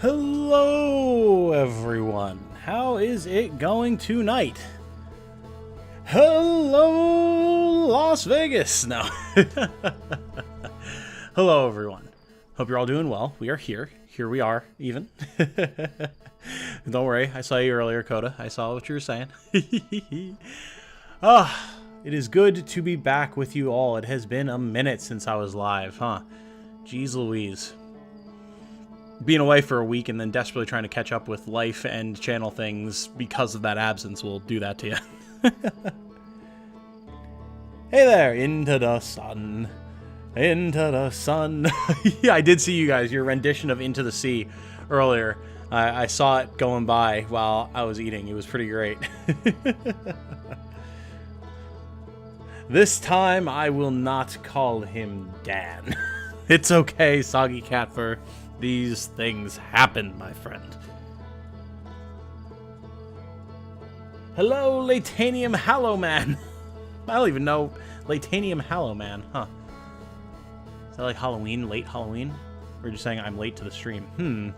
Hello, everyone. How is it going tonight? Hello, Las Vegas. No. Hello, everyone. Hope you're all doing well. We are here. Here we are, even. Don't worry. I saw you earlier, Coda. I saw what you were saying. It is good to be back with you all. It has been a minute since I was live, huh? Jeez Louise. Being away for a week and then desperately trying to catch up with life and channel things because of that absence will do that to you. Hey there, into the sun. Into the sun. Yeah, I did see you guys, your rendition of Into the Sea earlier. I saw it going by while I was eating. It was pretty great. This time, I will not call him Dan. It's okay, Soggy Catfur. These things happen, my friend. Hello, Latanium Hallow Man. I don't even know Latanium Hallow Man, huh? Is that like Halloween, late Halloween? Or just saying I'm late to the stream?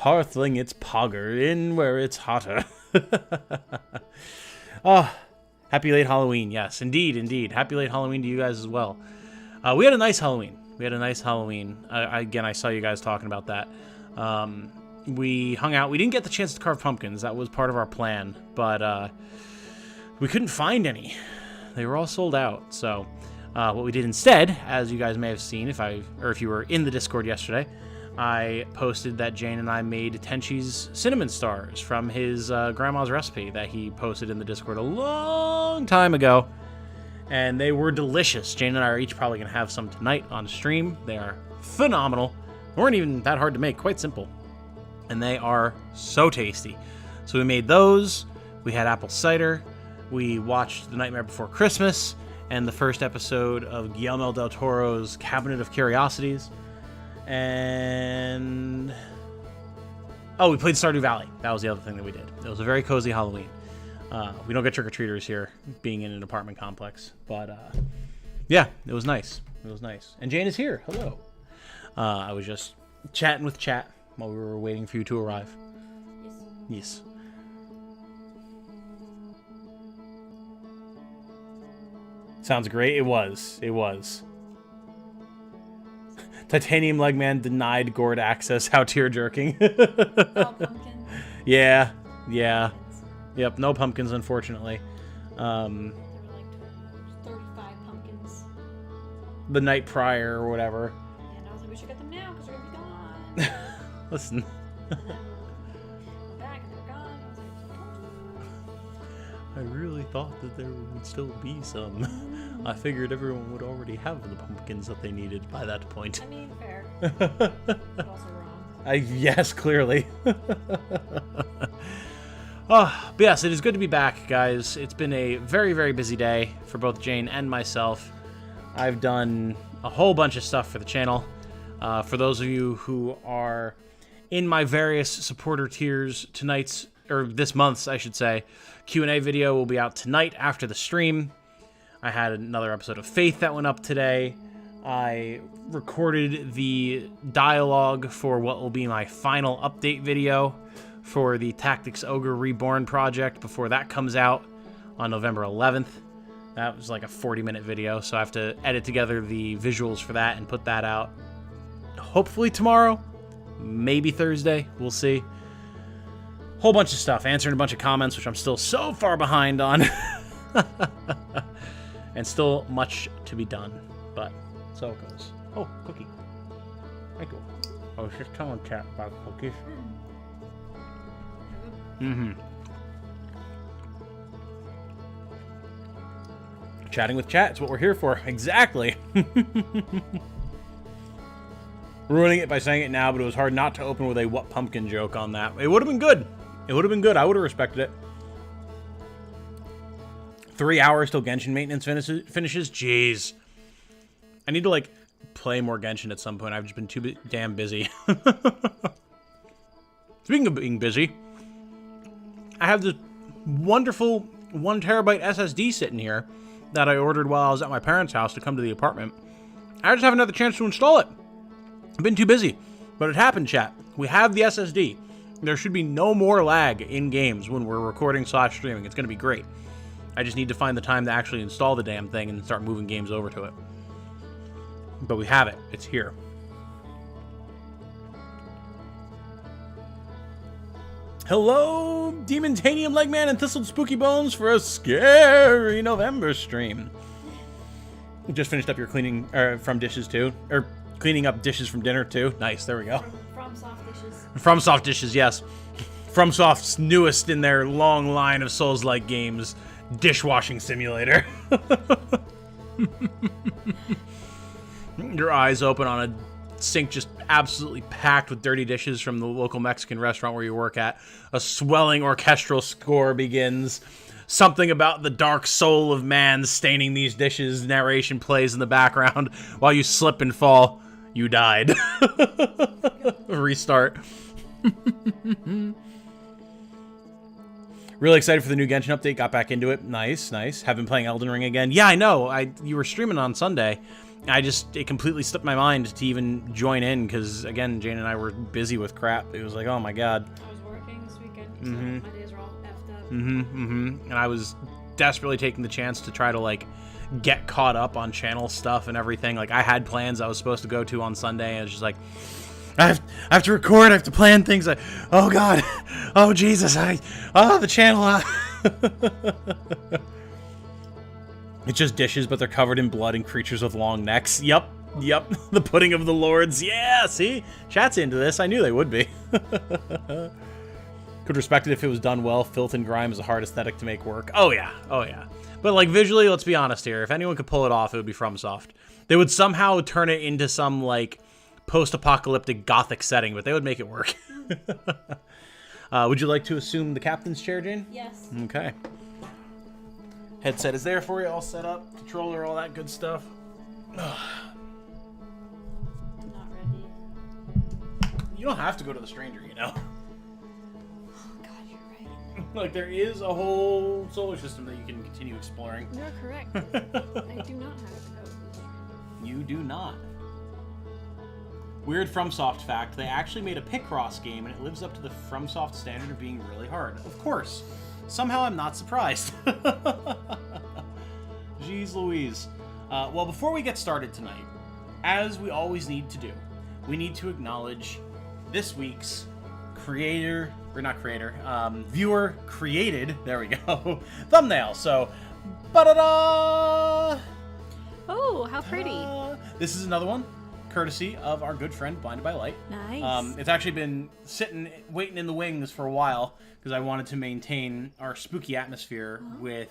Hearthling, it's Pogger, in where it's hotter. Happy late Halloween. Yes, indeed, indeed. Happy late Halloween to you guys as well. We had a nice Halloween. Again, I saw you guys talking about that. We hung out. We didn't get the chance to carve pumpkins. That was part of our plan, but we couldn't find any. They were all sold out. So what we did instead, as you guys may have seen, if you were in the Discord yesterday, I posted that Jane and I made Tenchi's cinnamon stars from his grandma's recipe that he posted in the Discord a long time ago. And they were delicious. Jane and I are each probably going to have some tonight on stream. They are phenomenal. They weren't even that hard to make, quite simple. And they are so tasty. So we made those. We had apple cider. We watched The Nightmare Before Christmas and the first episode of Guillermo del Toro's Cabinet of Curiosities. And we played Stardew Valley. That was the other thing that we did. It was a very cozy Halloween. We don't get trick-or-treaters here, being in an apartment complex. But, yeah, it was nice. It was nice. And Jane is here. Hello. I was just chatting with chat while we were waiting for you to arrive. Yes. Sounds great. It was. It was. Titanium Legman denied Gord access. How tear jerking. Oh, pumpkins. Yeah. Yep, no pumpkins, unfortunately. There were like 35 pumpkins. The night prior or whatever. Yeah, and I was like, we should get them now because they're going to be gone. Listen. And then we're back and they're gone. I was like, I really thought that there would still be some. I figured everyone would already have the pumpkins that they needed by that point. I mean, fair. But also wrong. Yes, clearly. But yes, it is good to be back, guys. It's been a very, very busy day for both Jane and myself. I've done a whole bunch of stuff for the channel. For those of you who are in my various supporter tiers, this month's, I should say, Q&A video will be out tonight after the stream. I had another episode of Faith that went up today. I recorded the dialogue for what will be my final update video for the Tactics Ogre Reborn project before that comes out on November 11th. That was like a 40-minute video, so I have to edit together the visuals for that and put that out hopefully tomorrow, maybe Thursday. We'll see. Whole bunch of stuff, answering a bunch of comments, which I'm still so far behind on. And still much to be done, but so it goes. Oh, cookie. Thank you. I was just telling chat about cookies. Chatting with chat is what we're here for. Exactly. Ruining it by saying it now, but it was hard not to open with a what pumpkin joke on that. It would have been good. It would have been good. I would have respected it. 3 hours till Genshin maintenance finishes? Jeez. I need to, like, play more Genshin at some point. I've just been too damn busy. Speaking of being busy, I have this wonderful 1 terabyte SSD sitting here that I ordered while I was at my parents' house to come to the apartment. I just haven't had the chance to install it. I've been too busy. But it happened, chat. We have the SSD. There should be no more lag in games when we're recording/streaming. It's going to be great. I just need to find the time to actually install the damn thing and start moving games over to it. But we have it. It's here. Hello, Demontanium Legman and Thistled Spooky Bones for a scary November stream. You just finished up your cleaning from dishes too? Or cleaning up dishes from dinner too? Nice, there we go. From Soft Dishes. From Soft Dishes, yes. FromSoft's newest in their long line of Souls-like games, Dishwashing Simulator. Your eyes open on a sink just absolutely packed with dirty dishes from the local Mexican restaurant where you work at. A swelling orchestral score begins. Something about the dark soul of man staining these dishes. Narration plays in the background. While you slip and fall, you died. Restart. Really excited for the new Genshin update. Got back into it. Nice, nice. Have been playing Elden Ring again. Yeah, I know. You were streaming on Sunday. It completely slipped my mind to even join in because, again, Jane and I were busy with crap. It was like, oh my god. I was working this weekend, so my days are all effed up. And I was desperately taking the chance to try to, like, get caught up on channel stuff and everything. Like, I had plans I was supposed to go to on Sunday, and it was just like, I have to record, I have to plan things. Oh god, oh Jesus, the channel. It's just dishes, but they're covered in blood and creatures with long necks. Yep, the pudding of the lords. Yeah, see? Chat's into this. I knew they would be. Could respect it if it was done well. Filth and grime is a hard aesthetic to make work. Oh yeah. But like visually, let's be honest here. If anyone could pull it off, it would be FromSoft. They would somehow turn it into some like post-apocalyptic gothic setting, but they would make it work. Would you like to assume the captain's chair, Jane? Yes. Okay. Headset is there for you, all set up. Controller, all that good stuff. Not ready. You don't have to go to the stranger, you know? Oh god, you're right. Like, there is a whole solar system that you can continue exploring. You're correct. I do not have to go. You do not. Weird FromSoft fact, they actually made a Picross game and it lives up to the FromSoft standard of being really hard. Of course. Somehow I'm not surprised. Jeez Louise. Well, before we get started tonight, as we always need to do, we need to acknowledge this week's viewer created, there we go, thumbnail. So, ba-da-da! Oh, how pretty. This is another one, courtesy of our good friend Blinded by Light. Nice. It's actually been waiting in the wings for a while because I wanted to maintain our spooky atmosphere with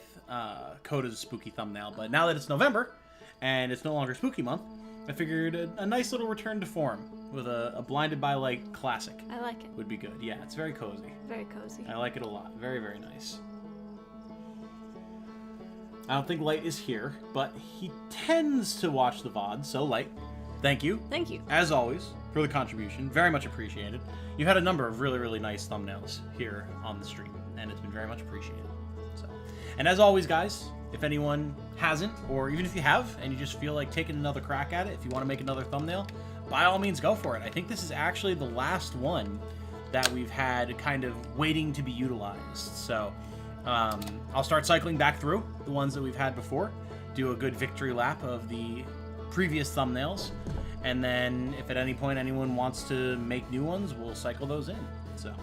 Coda's spooky thumbnail. But now that it's November and it's no longer spooky month, I figured a nice little return to form with a Blinded by Light classic. I like it. Would be good. Yeah, it's very cozy. Very cozy. I like it a lot. Very, very nice. I don't think Light is here, but he tends to watch the VOD, so Light, thank you. Thank you. As always, for the contribution. Very much appreciated. You've had a number of really, really nice thumbnails here on the stream, and it's been very much appreciated. So, and as always, guys, if anyone hasn't, or even if you have, and you just feel like taking another crack at it, if you want to make another thumbnail, by all means, go for it. I think this is actually the last one that we've had kind of waiting to be utilized. So, I'll start cycling back through the ones that we've had before, do a good victory lap of the previous thumbnails, and then if at any point anyone wants to make new ones, we'll cycle those in. So,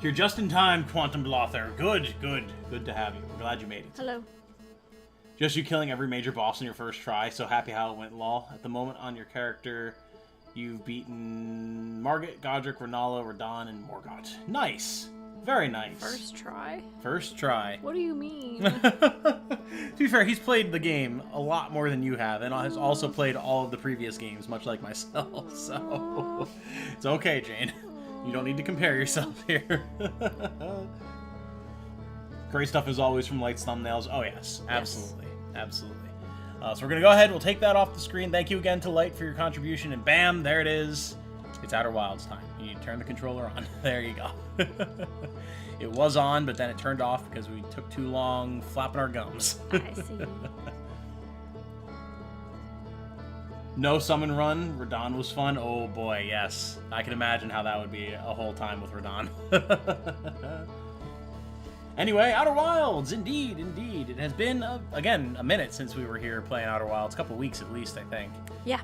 you're just in time, Quantum Blother. Good to have you. I'm glad you made it. Hello. Just you killing every major boss in your first try. So happy how it went, lol. At the moment on your character, you've beaten Margit, Godric, Renala, Radon, and Morgott. Nice. Very nice. First try? First try. What do you mean? To be fair, he's played the game a lot more than you have, and has also played all of the previous games, much like myself, so it's okay, Jane. You don't need to compare yourself here. Great stuff as always from Light's thumbnails. Oh yes, absolutely. Absolutely. So we're going to go ahead, we'll take that off the screen. Thank you again to Light for your contribution, and bam, there it is. It's Outer Wilds time. You need to turn the controller on. There you go. It was on, but then it turned off because we took too long flapping our gums. I see. No summon run. Radon was fun. Oh boy, yes. I can imagine how that would be a whole time with Radon. Anyway, Outer Wilds, indeed. It has been, again, a minute since we were here playing Outer Wilds. A couple weeks at least, I think. Yeah.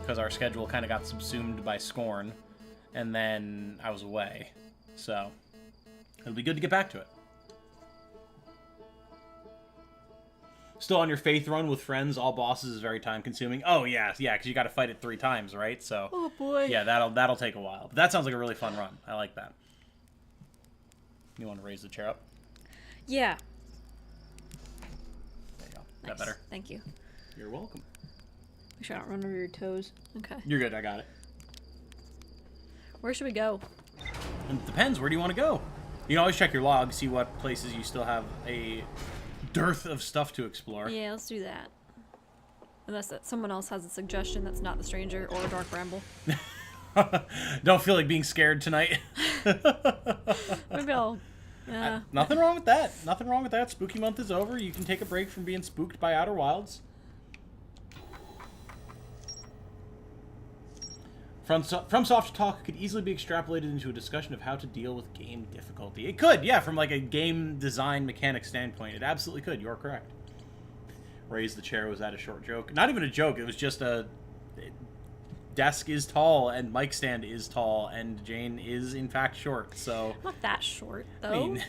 Because our schedule kind of got subsumed by Scorn, and then I was away. So, it'll be good to get back to it. Still on your faith run with friends, all bosses is very time consuming. Oh yeah, because you got to fight it 3 times, right? So, Oh boy. yeah, that'll take a while. But that sounds like a really fun run. I like that. You want to raise the chair up? Yeah. There you go. Nice. That better? Thank you. You're welcome. Make sure I don't run over your toes. Okay. You're good. I got it. Where should we go? It depends. Where do you want to go? You can always check your log, see what places you still have a dearth of stuff to explore. Yeah, let's do that. Unless someone else has a suggestion that's not the stranger or a dark bramble. Don't feel like being scared tonight. Maybe I'll... Nothing wrong with that. Nothing wrong with that. Spooky month is over. You can take a break from being spooked by Outer Wilds. FromSoft talk could easily be extrapolated into a discussion of how to deal with game difficulty. It could, yeah, from like a game design mechanic standpoint. It absolutely could. You're correct. Raise the chair, was that a short joke? Not even a joke. It was just a... Desk is tall, and mic stand is tall, and Jane is, in fact, short, so... Not that short, though. I mean,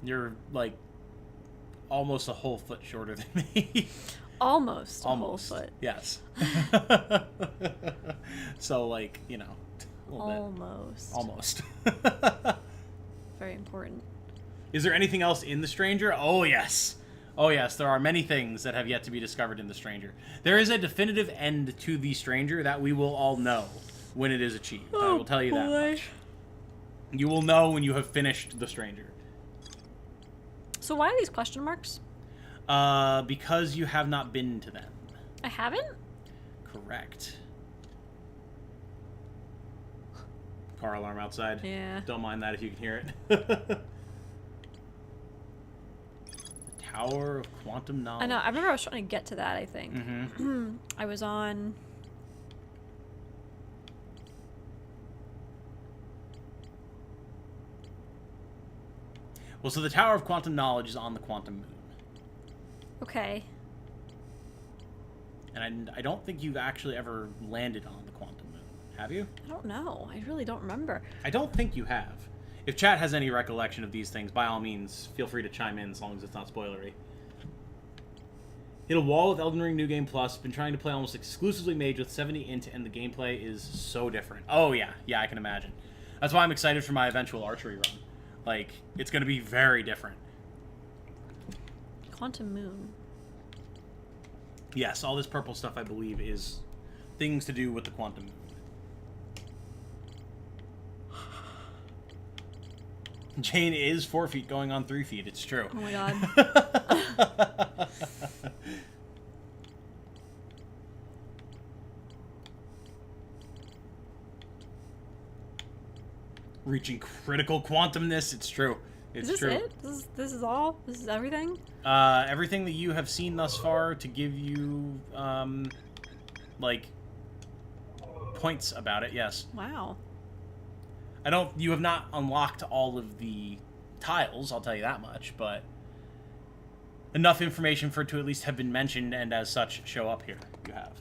you're, like, almost a whole foot shorter than me. Almost a whole foot. Yes. So, like, you know, a little bit. Almost. Very important. Is there anything else in The Stranger? Oh, yes. Oh, yes, there are many things that have yet to be discovered in The Stranger. There is a definitive end to The Stranger that we will all know when it is achieved. I will tell you that much. You will know when you have finished The Stranger. So why are these question marks? Because you have not been to them. I haven't? Correct. Car alarm outside. Yeah. Don't mind that if you can hear it. Tower of Quantum Knowledge. I know. I remember I was trying to get to that, I think. Mm-hmm. I was on... Well, so the Tower of Quantum Knowledge is on the Quantum Moon. Okay. And I don't think you've actually ever landed on the Quantum Moon. Have you? I don't know. I really don't remember. I don't think you have. If chat has any recollection of these things, by all means, feel free to chime in as long as it's not spoilery. Hit a wall with Elden Ring New Game Plus. Been trying to play almost exclusively Mage with 70 int, and the gameplay is so different. Oh, yeah. Yeah, I can imagine. That's why I'm excited for my eventual archery run. Like, it's going to be very different. Quantum Moon. Yes, all this purple stuff, I believe, is things to do with the Quantum Moon. Jane is 4 feet going on 3 feet. It's true. Oh my god. Reaching critical quantumness. It's true. It's is this true. it? This is all? This is everything? Everything that you have seen thus far to give you, like, points about it, yes. Wow. You have not unlocked all of the tiles, I'll tell you that much, but enough information for it to at least have been mentioned and as such show up here. You have.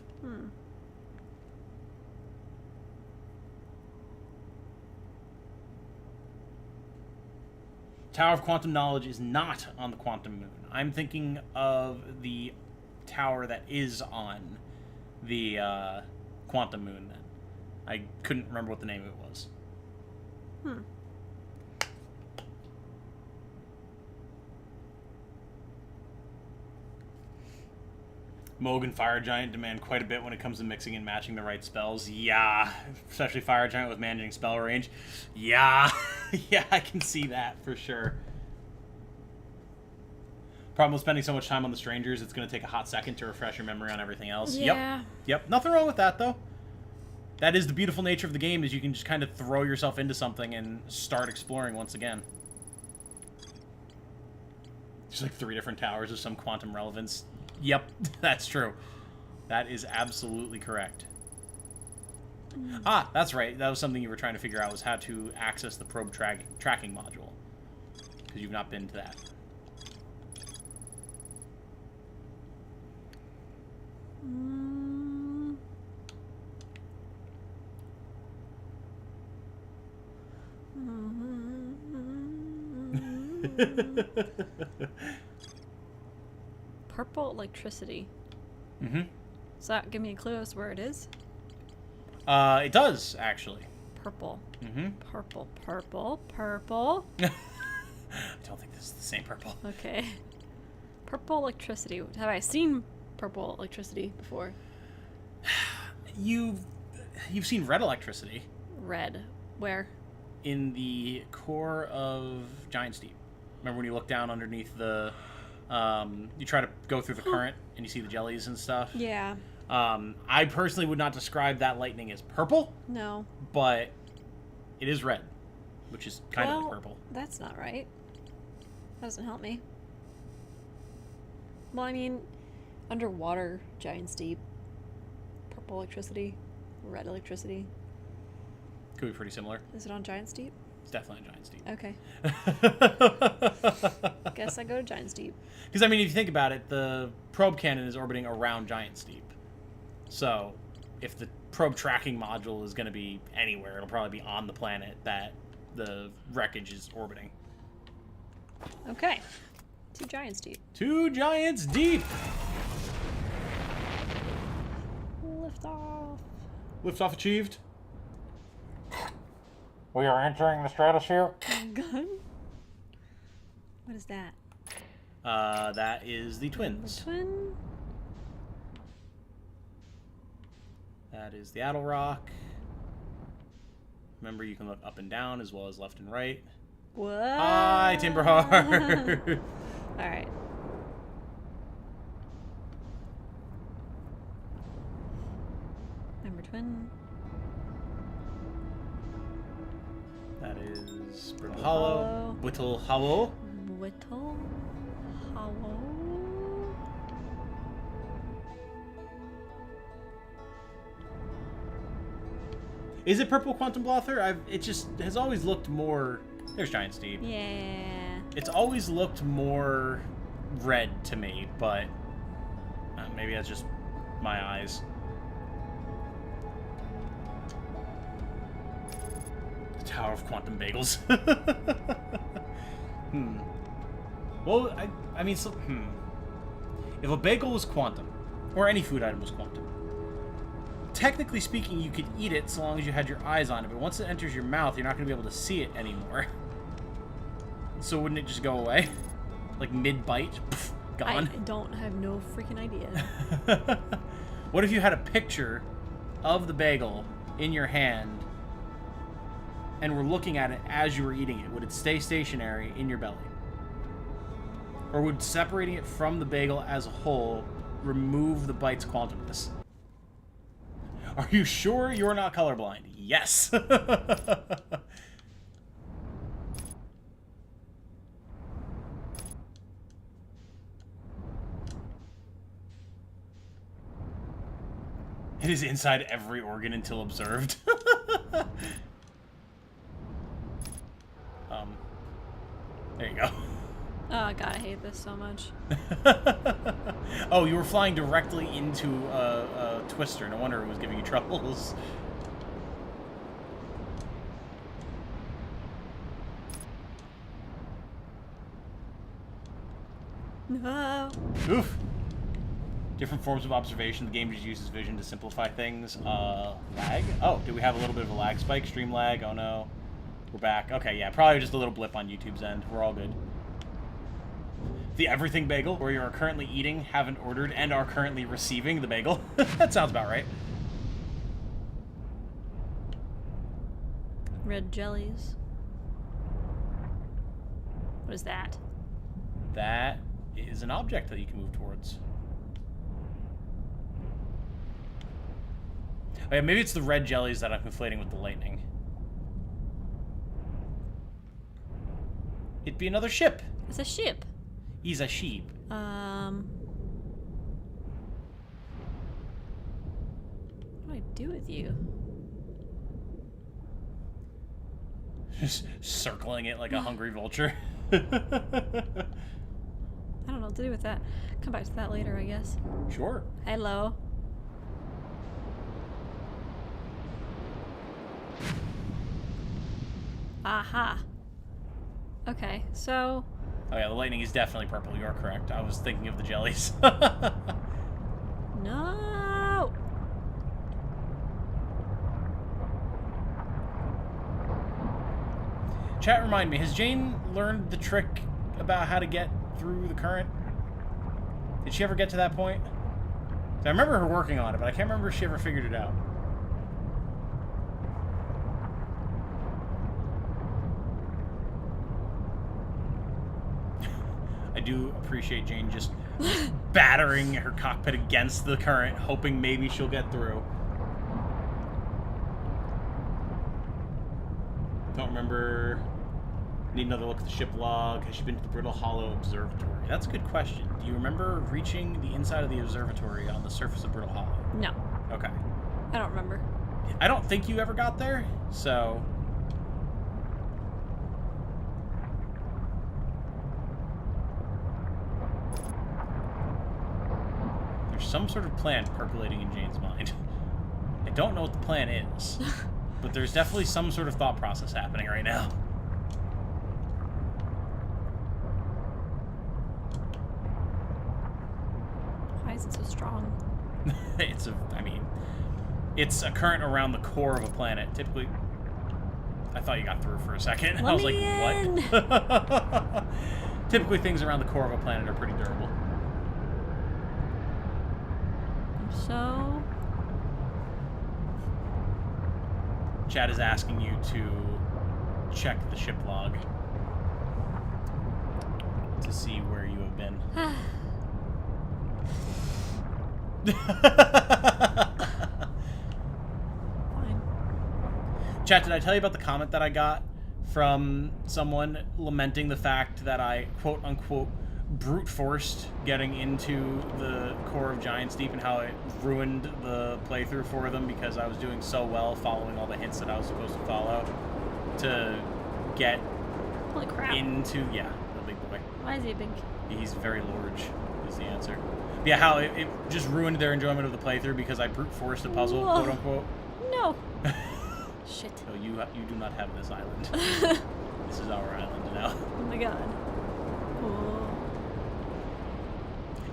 Tower of Quantum Knowledge is not on the Quantum Moon. I'm thinking of the tower that is on the Quantum Moon then. I couldn't remember what the name of it was. Moog and Fire Giant demand quite a bit when it comes to mixing and matching the right spells. Yeah, especially Fire Giant with managing spell range. Yeah, yeah, I can see that for sure. Problem with spending so much time on the strangers, it's going to take a hot second to refresh your memory on everything else. Yeah. Yep. Nothing wrong with that, though. That is the beautiful nature of the game, is you can just kind of throw yourself into something and start exploring once again. There's like 3 different towers of some quantum relevance. Yep, that's true. That is absolutely correct. Ah, that's right. That was something you were trying to figure out, was how to access the probe tracking module. Because you've not been to that. Purple electricity. Mm-hmm. Does that give me a clue as to where it is? It does, actually. Purple. Mm-hmm. Purple, purple, purple. I don't think this is the same purple. Okay. Purple electricity. Have I seen purple electricity before? You've seen red electricity. Red. Where? In the core of Giant's Deep. Remember when you look down underneath the... you try to go through the current and you see the jellies and stuff? Yeah. I personally would not describe that lightning as purple. No. But it is red, which is kind of like purple. That's not right. That doesn't help me. Well, I mean, underwater, Giant's Deep, purple electricity, red electricity. Could be pretty similar. Is it on Giant's Deep? It's definitely on Giant's Deep. Okay. Guess I go to Giant's Deep. Because, I mean, if you think about it, the probe cannon is orbiting around Giant's Deep. So, if the probe tracking module is going to be anywhere, it'll probably be on the planet that the wreckage is orbiting. Okay. To Giant's Deep. To Giant's Deep! Lift off. Liftoff achieved. We are entering the stratosphere. Gun? What is that? That is the twins. The twin? That is the Addle Rock. Remember, you can look up and down as well as left and right. What? Hi, Timberheart. Alright. Number twin. That is Brittle Hollow. Whittle Hollow. Whittle Hollow. Is it Purple Quantum Blother? It just has always looked more... There's Giant's Deep. Yeah. It's always looked more red to me, but maybe that's just my eyes. The Tower of Quantum Bagels. Well, I mean, so, if a bagel was quantum, or any food item was quantum, technically speaking, you could eat it so long as you had your eyes on it, but once it enters your mouth, you're not going to be able to see it anymore. So wouldn't it just go away? Like mid-bite? Gone? I don't have no freaking idea. What if you had a picture of the bagel in your hand and were looking at it as you were eating it? Would it stay stationary in your belly? Or would separating it from the bagel as a whole remove the bite's quantumness? Are you sure you're not colorblind? Yes! It is inside every organ until observed. There you go. Oh god, I hate this so much. Oh, you were flying directly into a twister. No wonder it was giving you troubles. No. Oof. Different forms of observation. The game just uses vision to simplify things. Lag? Oh, do we have a little bit of a lag spike? Stream lag? Oh no. We're back. Okay, yeah, probably just a little blip on YouTube's end. We're all good. The everything bagel, where you are currently eating, haven't ordered, and are currently receiving the bagel. That sounds about right. Red jellies. What is that? That is an object that you can move towards. Oh, yeah, maybe it's the red jellies that I'm conflating with the lightning. It'd be another ship. It's a ship. He's a sheep. What do I do with you? Just circling it like a hungry vulture. I don't know what to do with that. Come back to that later, I guess. Sure. Hello. Aha. Okay, so... Oh yeah, the lightning is definitely purple. You're correct. I was thinking of the jellies. No! Chat, remind me, has Jane learned the trick about how to get through the current? Did she ever get to that point? I remember her working on it, but I can't remember if she ever figured it out. I do appreciate Jane just battering her cockpit against the current, hoping maybe she'll get through. Don't remember. Need another look at the ship log. Has she been to the Brittle Hollow Observatory? That's a good question. Do you remember reaching the inside of the observatory on the surface of Brittle Hollow? No. Okay. I don't remember. I don't think you ever got there, so... There's some sort of plan percolating in Jane's mind. I don't know what the plan is, but there's definitely some sort of thought process happening right now. Why is it so strong? It's a current around the core of a planet. Typically, I thought you got through for a second. I was like, what? Typically, things around the core of a planet are pretty durable. So... Chad is asking you to check the ship log to see where you have been. Fine. Chat, did I tell you about the comment that I got from someone lamenting the fact that I, quote-unquote, brute forced getting into the core of Giants Deep and how it ruined the playthrough for them because I was doing so well following all the hints that I was supposed to follow to get Holy crap. into, yeah, the big boy. Why is he big? He's very large, is the answer. But yeah, how it just ruined their enjoyment of the playthrough because I brute forced a puzzle, Whoa. quote-unquote. No. Shit. So you do not have this island. This is our island now. Oh my god. Whoa.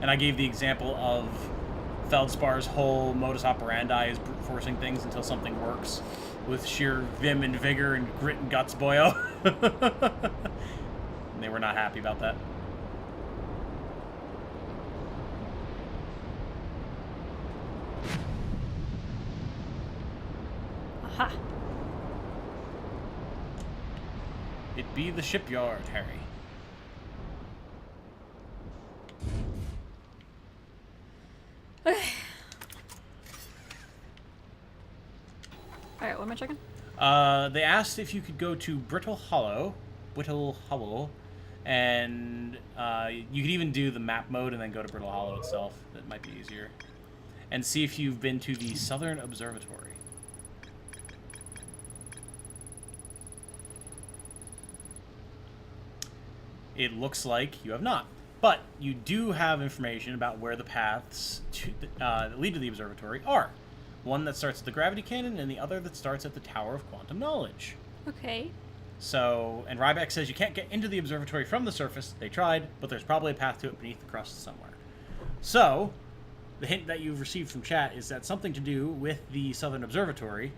And I gave the example of Feldspar's whole modus operandi is brute forcing things until something works with sheer vim and vigor and grit and guts, boyo. And they were not happy about that. Aha. It be the shipyard, Harry. Okay. Alright, what am I checking? They asked if you could go to Brittle Hollow, and you could even do the map mode and then go to Brittle Hollow itself. That might be easier. And see if you've been to the Southern Observatory. It looks like you have not. But you do have information about where the paths that lead to the observatory are. One that starts at the gravity cannon and the other that starts at the Tower of Quantum Knowledge. Okay. So, and Ryback says you can't get into the observatory from the surface. They tried, but there's probably a path to it beneath the crust somewhere. So, the hint that you've received from chat is that something to do with the Southern Observatory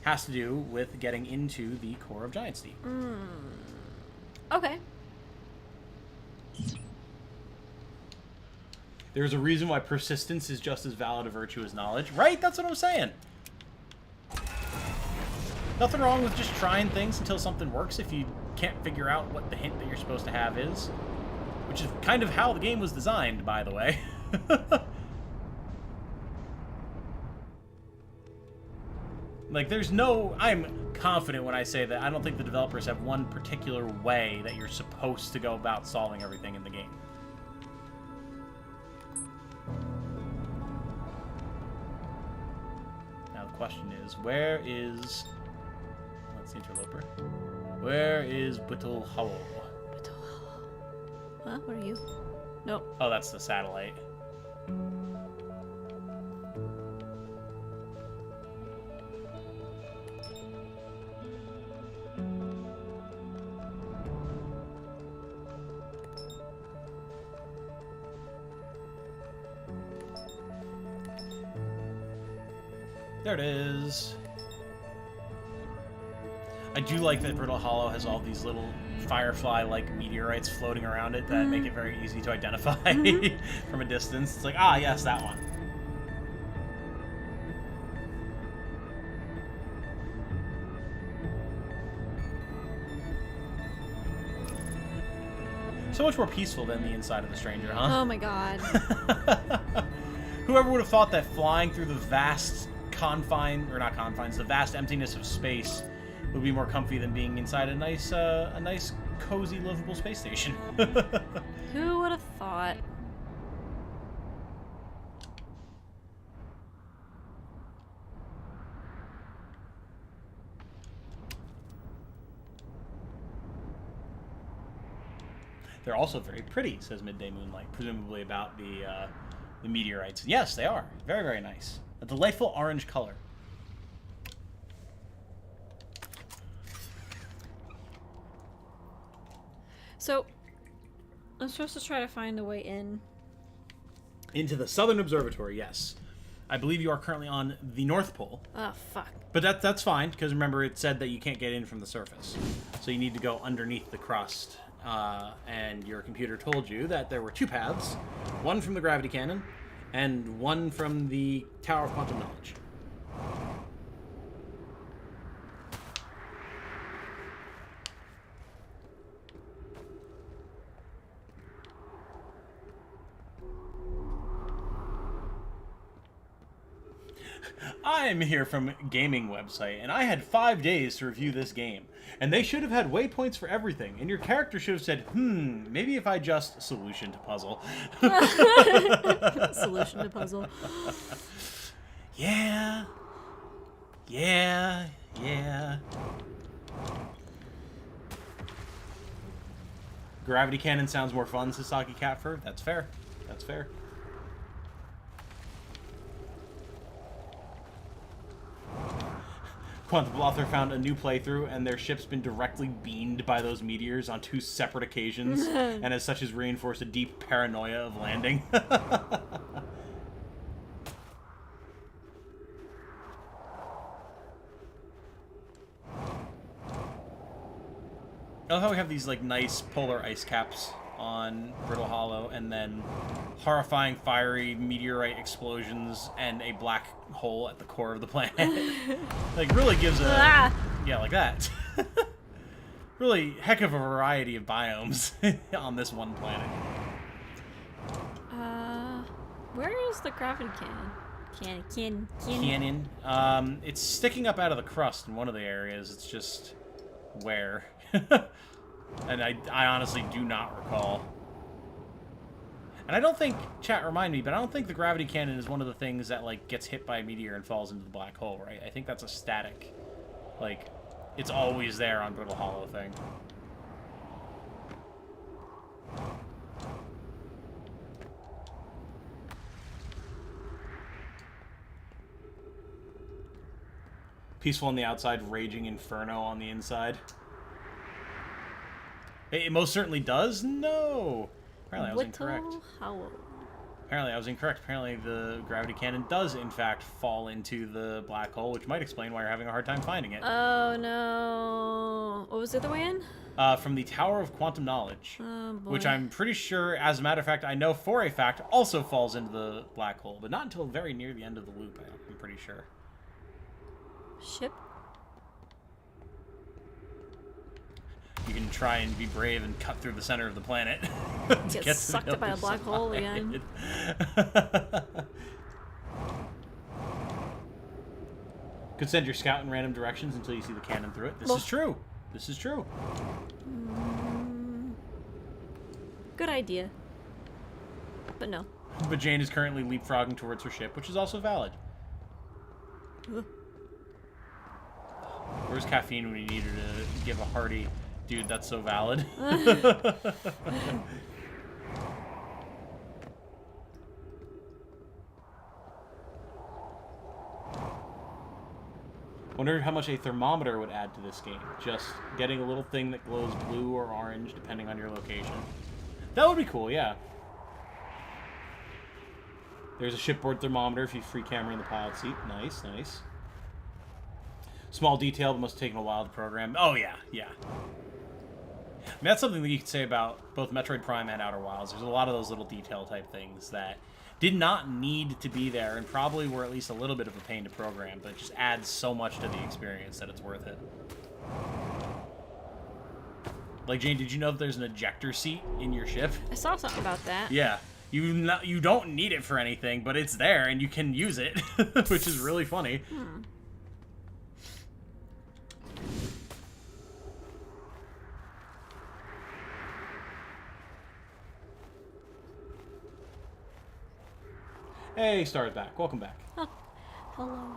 has to do with getting into the core of Giants Deep. Okay. There's a reason why persistence is just as valid a virtue as knowledge. Right? That's what I'm saying. Nothing wrong with just trying things until something works if you can't figure out what the hint that you're supposed to have is. Which is kind of how the game was designed, by the way. Like, there's no... I'm confident when I say that I don't think the developers have one particular way that you're supposed to go about solving everything in the game. Now the question is, where is... That's the interloper. Where is Brittle Hollow? Brittle Hollow. Huh? What are you? Nope. Oh, that's the satellite. There it is. I do like that Brittle Hollow has all these little firefly-like meteorites floating around it that make it very easy to identify from a distance. It's like, ah, yes, that one. So much more peaceful than the inside of the Stranger, huh? Oh my god. Whoever would have thought that flying through the vast the vast emptiness of space would be more comfy than being inside a nice, cozy, livable space station. Who would have thought? They're also very pretty, says Midday Moonlight, presumably about the meteorites. Yes, they are. Very, very nice. A delightful orange color. So, I'm supposed to try to find a way in. Into the Southern Observatory, yes. I believe you are currently on the North Pole. Oh, fuck. But that's fine, because remember it said that you can't get in from the surface. So you need to go underneath the crust. And your computer told you that there were two paths. One from the gravity cannon, and one from the Tower of Quantum Knowledge. I'm here from gaming website, and I had 5 days to review this game. And they should have had waypoints for everything, and your character should have said, maybe if I just... Solution to puzzle. Solution to puzzle. Yeah. Gravity cannon sounds more fun, Sasaki Catford. That's fair. That's fair. Quantum Blother found a new playthrough, and their ship's been directly beamed by those meteors on 2 separate occasions, and as such has reinforced a deep paranoia of landing. I love how we have these like nice polar ice caps on Brittle Hollow, and then horrifying fiery meteorite explosions and a black hole at the core of the planet. Like, really gives a... Yeah, like that. Really heck of a variety of biomes on this one planet. Where is the gravity cannon? Cannon. It's sticking up out of the crust in one of the areas. It's just... where? And I honestly do not recall. And I don't think, chat remind me, but I don't think the gravity cannon is one of the things that like gets hit by a meteor and falls into the black hole, right? I think that's a static, like, it's always there on Brittle Hollow thing. Peaceful on the outside, raging inferno on the inside. It most certainly does? No! Apparently I was incorrect. Apparently I was incorrect. Apparently the gravity cannon does, in fact, fall into the black hole, which might explain why you're having a hard time finding it. Oh, no. What was the other way in? From the Tower of Quantum Knowledge. Oh, boy. Which I'm pretty sure, as a matter of fact, I know for a fact, also falls into the black hole, but not until very near the end of the loop, I'm pretty sure. Ship? You can try and be brave and cut through the center of the planet. Get sucked up by a black hole again. Could send your scout in random directions until you see the cannon through it. This is true. This is true. Good idea. But no. But Jane is currently leapfrogging towards her ship, which is also valid. Where's Caffeine when you need her to give a hearty, dude, that's so valid. Wonder how much a thermometer would add to this game. Just getting a little thing that glows blue or orange, depending on your location. That would be cool, yeah. There's a shipboard thermometer if you free camera in the pilot seat. Nice, nice. Small detail, but must have taken a while to program. Oh, yeah, yeah. I mean, that's something that you could say about both Metroid Prime and Outer Wilds. There's a lot of those little detail type things that did not need to be there and probably were at least a little bit of a pain to program, but it just adds so much to the experience that it's worth it. Like, Jane, did you know that there's an ejector seat in your ship? I saw something about that. Yeah. You don't need it for anything, but it's there and you can use it, which is really funny. Hey, Star's back. Welcome back. Hello.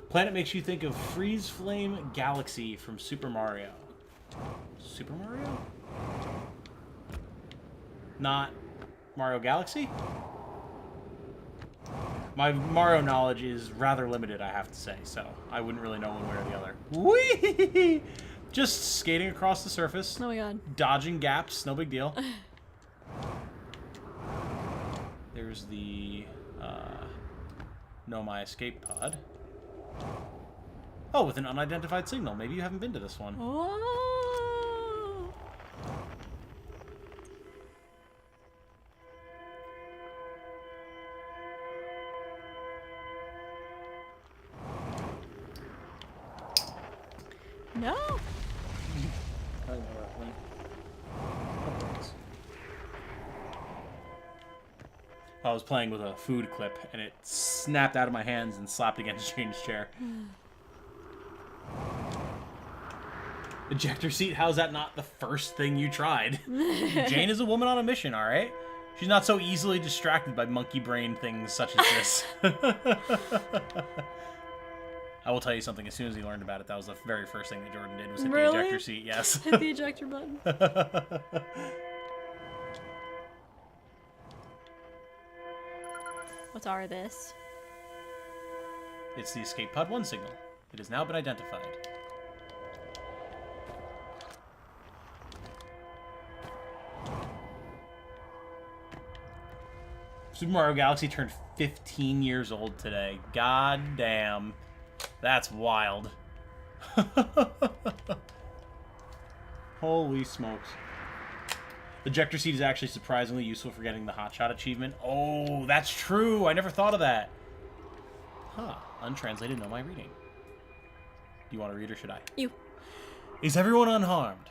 Planet makes you think of Freeze Flame Galaxy from Super Mario. Super Mario? Not Mario Galaxy? My Mario knowledge is rather limited, I have to say, so I wouldn't really know one way or the other. Whee! Just skating across the surface. Oh my god. Dodging gaps, no big deal. There's the Nomai escape pod. Oh, with an unidentified signal. Maybe you haven't been to this one. Oh. No. I was playing with a food clip, and it snapped out of my hands and slapped against Jane's chair. Ejector seat, how's that not the first thing you tried? Jane is a woman on a mission, alright? She's not so easily distracted by monkey brain things such as this. I will tell you something, as soon as he learned about it, that was the very first thing that Jordan did, was hit the ejector seat, yes. Hit the ejector button. What's our this? It's the escape pod 1 signal. It has now been identified. Super Mario Galaxy turned 15 years old today. God damn. That's wild. Holy smokes. Ejector seat is actually surprisingly useful for getting the hotshot achievement. Oh, that's true. I never thought of that. Huh. Untranslated, no my reading. Do you want to read or should I? You. Is everyone unharmed?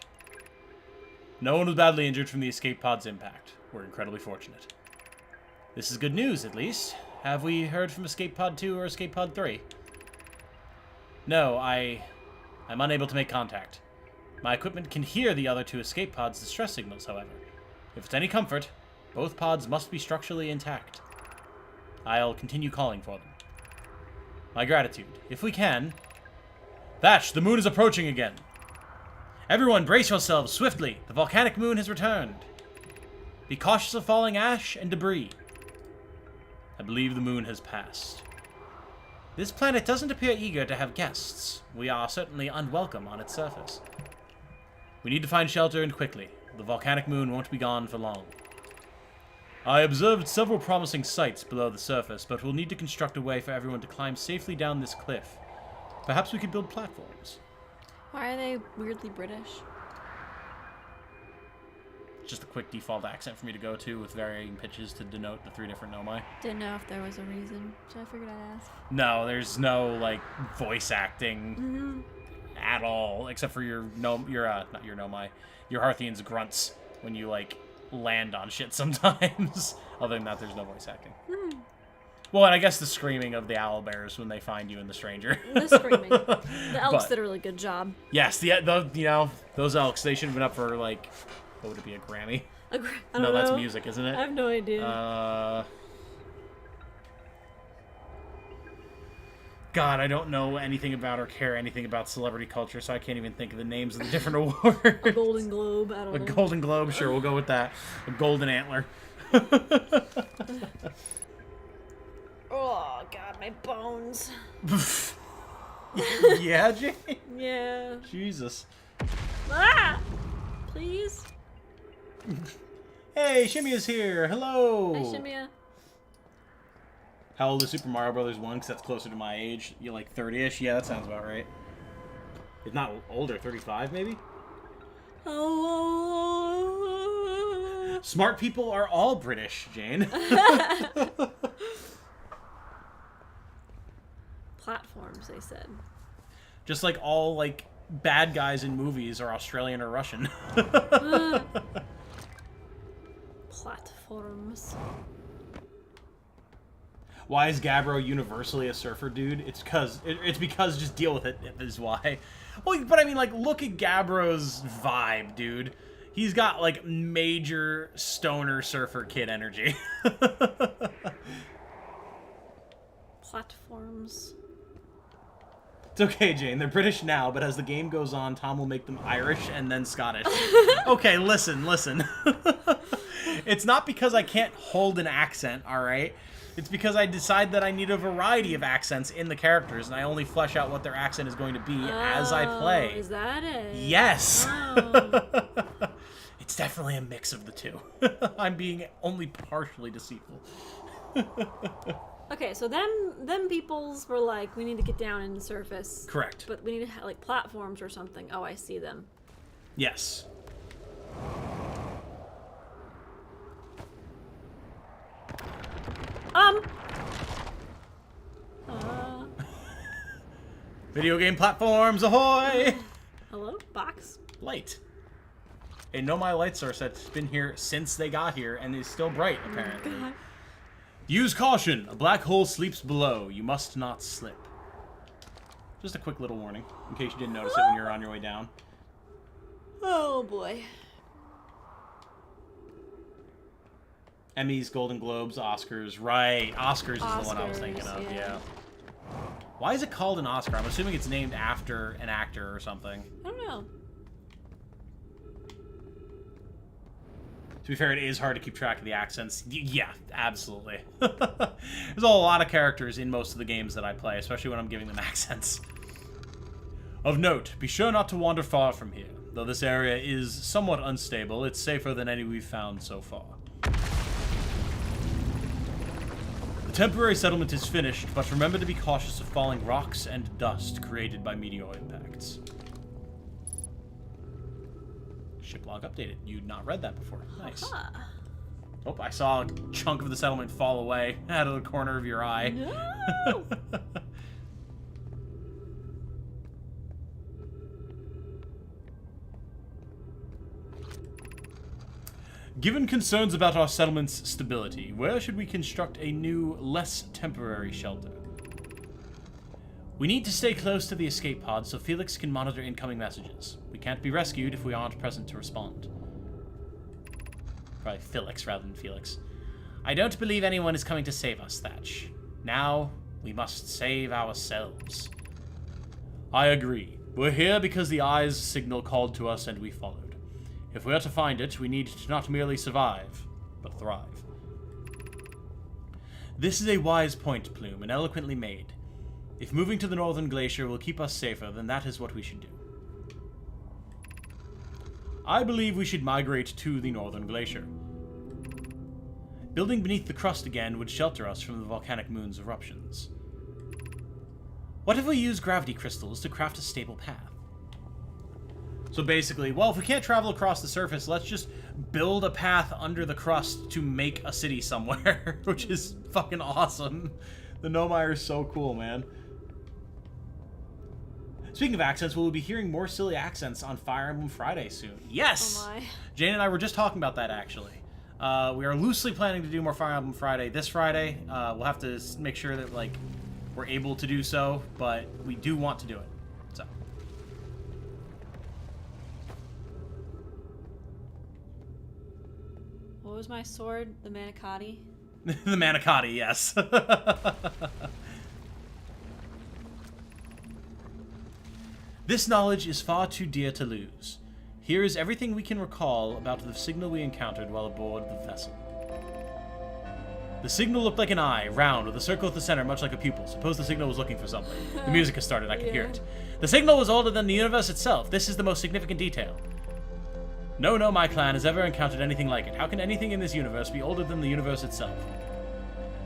No one was badly injured from the escape pod's impact. We're incredibly fortunate. This is good news, at least. Have we heard from Escape Pod 2 or Escape Pod 3? No, I'm unable to make contact. My equipment can hear the other two escape pods' distress signals, however. If it's any comfort, both pods must be structurally intact. I'll continue calling for them. My gratitude. If we can... Thatch, the moon is approaching again. Everyone, brace yourselves swiftly. The volcanic moon has returned. Be cautious of falling ash and debris. I believe the moon has passed. This planet doesn't appear eager to have guests. We are certainly unwelcome on its surface. We need to find shelter and quickly. The volcanic moon won't be gone for long. I observed several promising sites below the surface, but we'll need to construct a way for everyone to climb safely down this cliff. Perhaps we could build platforms. Why are they weirdly British? Just a quick default accent for me to go to with varying pitches to denote the 3 different nomai. Didn't know if there was a reason, so I figured I'd ask. No, there's no, like, voice acting at all, except for not your nomai, your Harthian's grunts when you, like, land on shit sometimes. Other than that, there's no voice acting. Well, and I guess the screaming of the owlbears when they find you and the stranger. The screaming. The elks But- did a really good job. Yes, the you know, those elks, they should have been up for, like, what would it be, a Grammy? I don't No, know. that's music, isn't it? I have no idea. God, I don't know anything about or care anything about celebrity culture, so I can't even think of the names of the different awards. A Golden Globe. I don't A know. Golden Globe, sure, we'll go with that. A Golden Antler. Oh God, my bones. Yeah, Jane? Yeah. Jesus. Ah! Please. Hey, Shimia's here. Hello. Hi, Shimia. How old is Super Mario Brothers 1? Because that's closer to my age. You're like 30-ish? Yeah, that sounds about right. If not older, 35 maybe? Oh. Smart people are all British, Jane. Platforms, they said. Just like all, like, bad guys in movies are Australian or Russian. Platforms. Why is Gabbro universally a surfer dude? It's because just deal with it is why. Well, but I mean, like, look at Gabbro's vibe, dude. He's got, like, major stoner surfer kid energy. Platforms. It's okay, Jane. They're British now, but as the game goes on, Tom will make them Irish and then Scottish. Okay, listen. It's not because I can't hold an accent, alright? It's because I decide that I need a variety of accents in the characters, and I only flesh out what their accent is going to be as I play. Is that it? Yes! Oh. It's definitely a mix of the two. I'm being only partially deceitful. Okay, so them peoples were like, we need to get down into the surface. Correct. But we need to have, like, platforms or something. Oh, I see them. Yes. Video game platforms, ahoy! Hello? Box? Light. A Know My Light source that's been here since they got here and is still bright, apparently. God. Use caution. A black hole sleeps below. You must not slip. Just a quick little warning, in case you didn't notice it when you were on your way down. Oh, boy. Emmys, Golden Globes, Oscars. Right. Oscars is the one I was Oscars, thinking of, yeah. yeah. Why is it called an Oscar? I'm assuming it's named after an actor or something. I don't know. To be fair, it is hard to keep track of the accents. Yeah, absolutely. There's a lot of characters in most of the games that I play, especially when I'm giving them accents. Of note, be sure not to wander far from here. Though this area is somewhat unstable, it's safer than any we've found so far. The temporary settlement is finished, but remember to be cautious of falling rocks and dust created by meteor impacts. Ship log updated. You'd not read that before. Nice. Huh. Oh, I saw a chunk of the settlement fall away out of the corner of your eye. No! Given concerns about our settlement's stability, where should we construct a new, less temporary shelter? We need to stay close to the escape pod so Felix can monitor incoming messages. We can't be rescued if we aren't present to respond. Probably Felix rather than Felix. I don't believe anyone is coming to save us, Thatch. Now, we must save ourselves. I agree. We're here because the Eye's signal called to us and we followed. If we are to find it, we need to not merely survive, but thrive. This is a wise point, Plume, and eloquently made. If moving to the northern glacier will keep us safer, then that is what we should do. I believe we should migrate to the northern glacier. Building beneath the crust again would shelter us from the volcanic moon's eruptions. What if we use gravity crystals to craft a stable path? So basically, well, if we can't travel across the surface, let's just build a path under the crust to make a city somewhere, which is fucking awesome. The Nomire is so cool, man. Speaking of accents, we'll be hearing more silly accents on Fire Emblem Friday soon. Yes! Oh my. Jane and I were just talking about that, actually. We are loosely planning to do more Fire Emblem Friday this Friday. We'll have to make sure that, like, we're able to do so, but we do want to do it. So. What was my sword? The manicotti? The manicotti, yes. This knowledge is far too dear to lose. Here is everything we can recall about the signal we encountered while aboard the vessel. The signal looked like an eye, round, with a circle at the center, much like a pupil. Suppose the signal was looking for something. The music has started, I can hear it. The signal was older than the universe itself. This is the most significant detail. No, my clan has ever encountered anything like it. How can anything in this universe be older than the universe itself?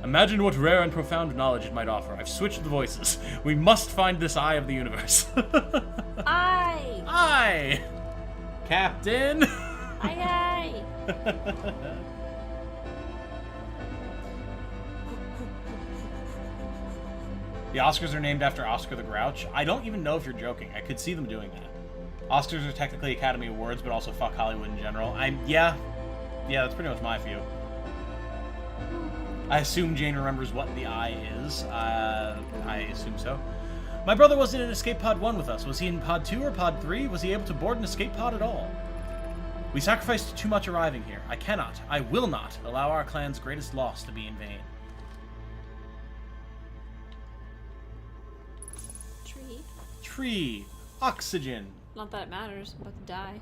Imagine what rare and profound knowledge it might offer. I've switched the voices. We must find this eye of the universe. Aye! Aye! Captain! Aye, aye! The Oscars are named after Oscar the Grouch. I don't even know if you're joking. I could see them doing that. Oscars are technically Academy Awards, but also fuck Hollywood in general. Yeah, that's pretty much my view. I assume Jane remembers what the eye is. I assume so. My brother wasn't in Escape Pod 1 with us. Was he in Pod 2 or Pod 3? Was he able to board an escape pod at all? We sacrificed too much arriving here. I cannot, I will not, allow our clan's greatest loss to be in vain. Tree. Oxygen. Not that it matters. I'm about to die.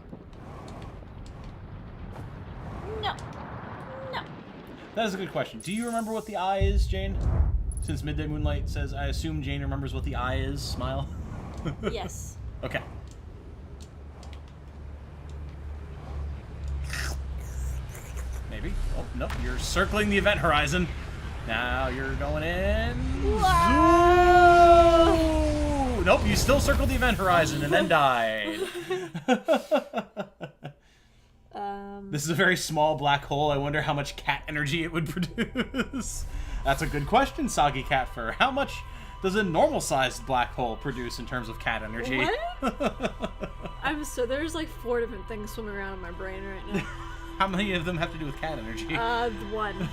No. That is a good question. Do you remember what the eye is, Jane? Since Midday Moonlight says, I assume Jane remembers what the eye is. Smile. Yes. Okay. Maybe. Oh, nope. You're circling the event horizon. Now you're going in. Whoa! Zoo! Nope, you still circled the event horizon and then died. This is a very small black hole. I wonder how much cat energy it would produce. That's a good question, Soggy Cat Fur. How much does a normal-sized black hole produce in terms of cat energy? What? There's like 4 different things swimming around in my brain right now. How many of them have to do with cat energy? 1.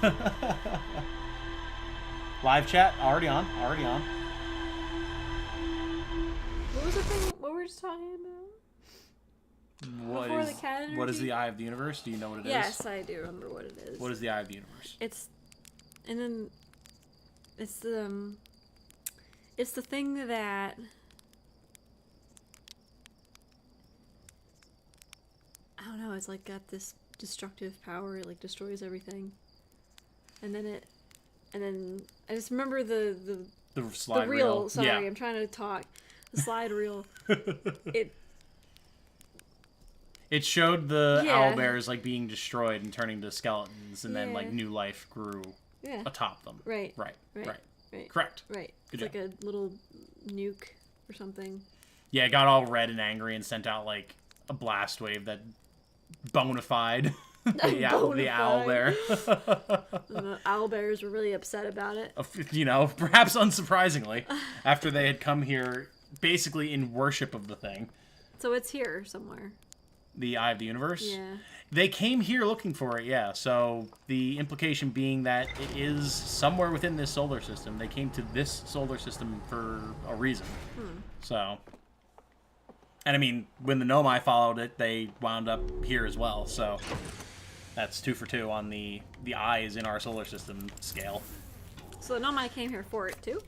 Live chat, already on. What was the thing? What were we just talking about? What is the eye of the universe? Do you know what it is? Yes, I do remember what it is. What is the eye of the universe? It's the thing that I don't know. It's like got this destructive power. It like destroys everything, and then I just remember the slide reel. Sorry, yeah. I'm trying to talk. The slide reel. It showed the owlbears like being destroyed and turning to skeletons, and then like new life grew atop them. Right. Correct. Right. Good It's job. like a little nuke or something. Yeah, it got all red and angry and sent out like a blast wave that bonafide the owlbear. And the owlbears were really upset about it. You know, perhaps unsurprisingly, after they had come here basically in worship of the thing. So it's here somewhere. The Eye of the Universe? Yeah. They came here looking for it, yeah. So the implication being that it is somewhere within this solar system. They came to this solar system for a reason. So, and I mean, when the Nomai followed it, they wound up here as well. So that's 2 for 2 on the eyes in our solar system scale. So the Nomai came here for it too?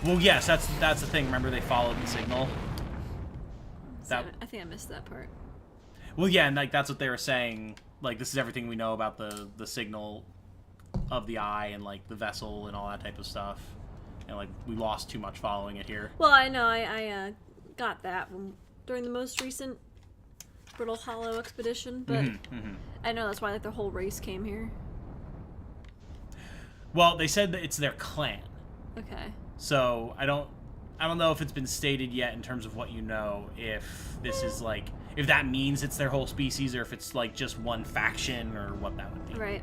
Well, yes, that's the thing. Remember, they followed the signal. I think I missed that part. Well, yeah, and like that's what they were saying. Like, this is everything we know about the signal of the eye and like the vessel and all that type of stuff. And like we lost too much following it here. Well, I know I got that during the most recent Brittle Hollow expedition, but I know that's why like the whole race came here. Well, they said that it's their clan. Okay. So I don't know if it's been stated yet in terms of what you know, if this is like, if that means it's their whole species or if it's like just one faction or what that would be. Right.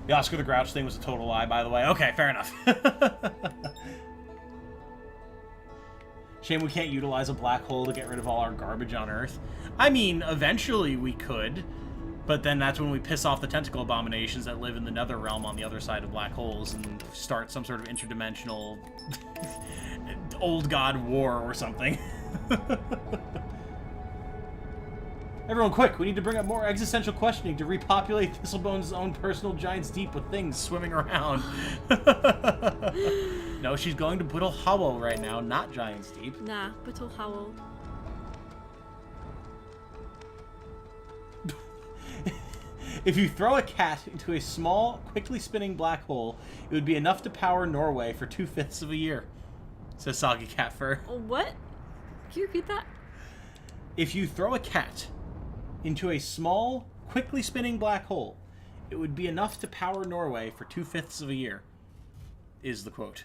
The Oscar the Grouch thing was a total lie, by the way. Okay, fair enough. Shame we can't utilize a black hole to get rid of all our garbage on Earth. I mean, eventually we could, but then that's when we piss off the tentacle abominations that live in the nether realm on the other side of black holes and start some sort of interdimensional old god war or something. Everyone, quick! We need to bring up more existential questioning to repopulate Thistlebone's own personal Giant's Deep with things swimming around. No, she's going to Brittle Hollow right now, not Giant's Deep. Nah, Brittle Hollow. If you throw a cat into a small, quickly spinning black hole, it would be enough to power Norway for 2/5 of a year, says Soggy Cat Fur. What? Can you repeat that? If you throw a cat into a small, quickly spinning black hole, it would be enough to power Norway for 2/5 of a year, is the quote.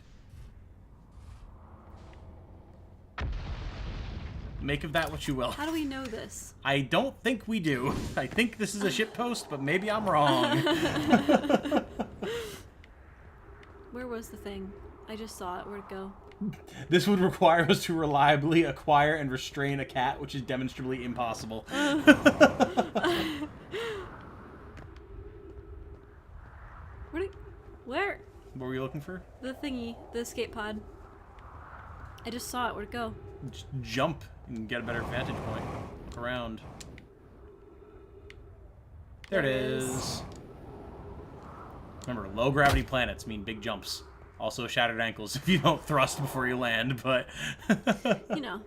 Make of that what you will. How do we know this? I don't think we do. I think this is a shitpost, but maybe I'm wrong. Where was the thing? I just saw it. Where'd it go? This would require us to reliably acquire and restrain a cat, which is demonstrably impossible. Where? What were you looking for? The thingy. The escape pod. I just saw it. Where'd it go? Just jump and get a better vantage point. Look around. There it is. Remember, low gravity planets mean big jumps. Also shattered ankles if you don't thrust before you land, but... You know.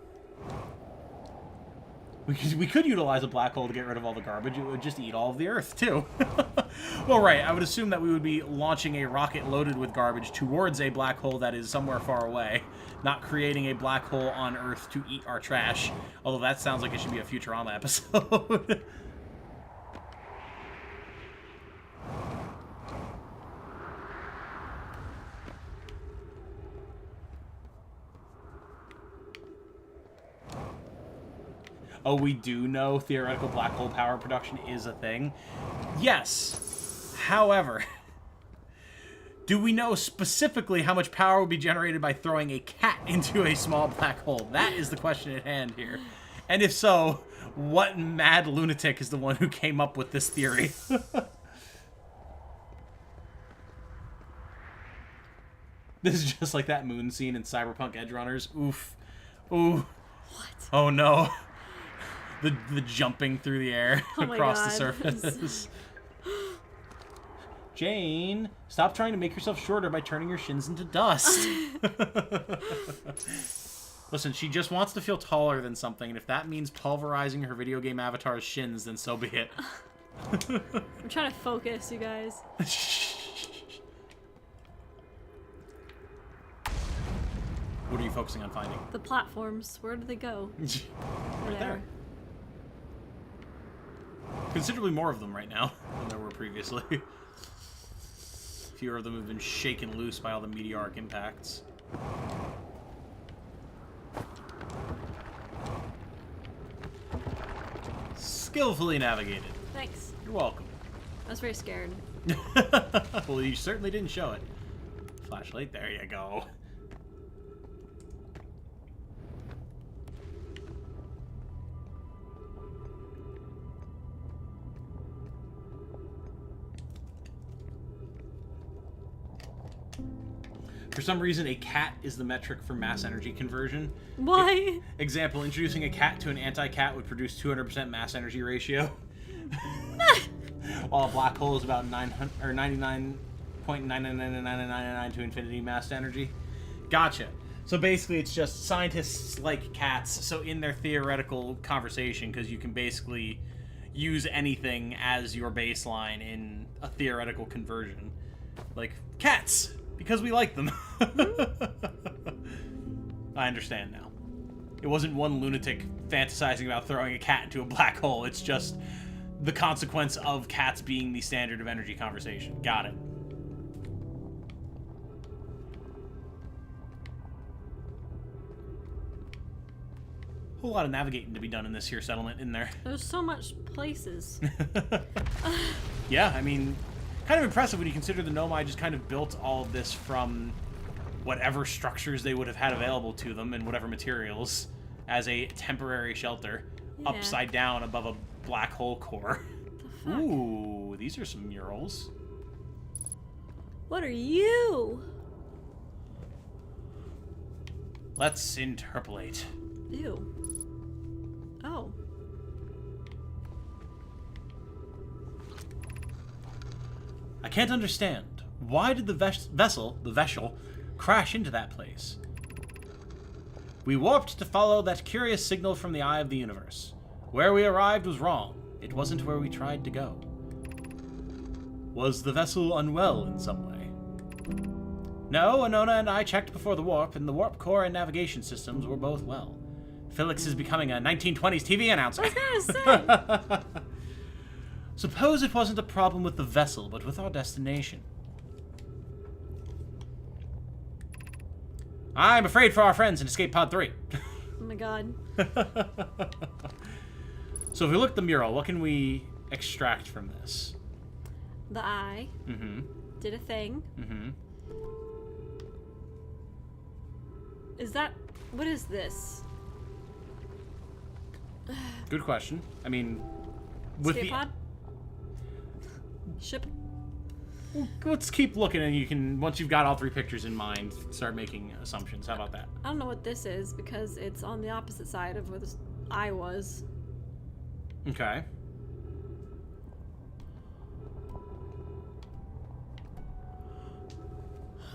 We could utilize a black hole to get rid of all the garbage. It would just eat all of the Earth, too. Well, right, I would assume that we would be launching a rocket loaded with garbage towards a black hole that is somewhere far away, not creating a black hole on Earth to eat our trash. Although that sounds like it should be a Futurama episode. Oh, we do know theoretical black hole power production is a thing? Yes. However, do we know specifically how much power would be generated by throwing a cat into a small black hole? That is the question at hand here. And if so, what mad lunatic is the one who came up with this theory? This is just like that moon scene in Cyberpunk Edge Runners. Oof. Ooh. What? Oh no. The jumping through the air across the God. surface. Jane, stop trying to make yourself shorter by turning your shins into dust. Listen, she just wants to feel taller than something, and if that means pulverizing her video game avatar's shins, then so be it. I'm trying to focus, you guys. What are you focusing on finding? The platforms. Where did they go? Right there. Considerably more of them right now than there were previously. Fewer of them have been shaken loose by all the meteoric impacts. Skillfully navigated. Thanks. You're welcome. I was very scared. Well, you certainly didn't show it. Flashlight, there you go. For some reason, a cat is the metric for mass energy conversion. Why? Example, introducing a cat to an anti-cat would produce 200% mass energy ratio. While a black hole is about 99.9999999 to infinity mass energy. Gotcha. So basically, it's just scientists like cats, so in their theoretical conversation, because you can basically use anything as your baseline in a theoretical conversion. Like, cats! Because we like them. I understand now. It wasn't one lunatic fantasizing about throwing a cat into a black hole. It's just the consequence of cats being the standard of energy conversation. Got it. Whole lot of navigating to be done in this here settlement, in there. There's so much places. Yeah, I mean, kind of impressive when you consider the Nomai just kind of built all of this from whatever structures they would have had available to them and whatever materials as a temporary shelter upside down above a black hole core. The fuck? Ooh, these are some murals. What are you? Let's interpolate. Ew. Oh. I can't understand. Why did the vessel, crash into that place? We warped to follow that curious signal from the eye of the universe. Where we arrived was wrong. It wasn't where we tried to go. Was the vessel unwell in some way? No, Anona and I checked before the warp, and the warp core and navigation systems were both well. Felix is becoming a 1920s TV announcer. I was gonna say. Suppose it wasn't a problem with the vessel, but with our destination. I'm afraid for our friends in Escape Pod 3. Oh my god. So if we look at the mural, what can we extract from this? The eye did a thing. Is that... What is this? Good question. I mean... with Escape the... pod? Ship? Well, let's keep looking, and you can, once you've got all three pictures in mind, start making assumptions. How about that? I don't know what this is because it's on the opposite side of where this eye was. Okay.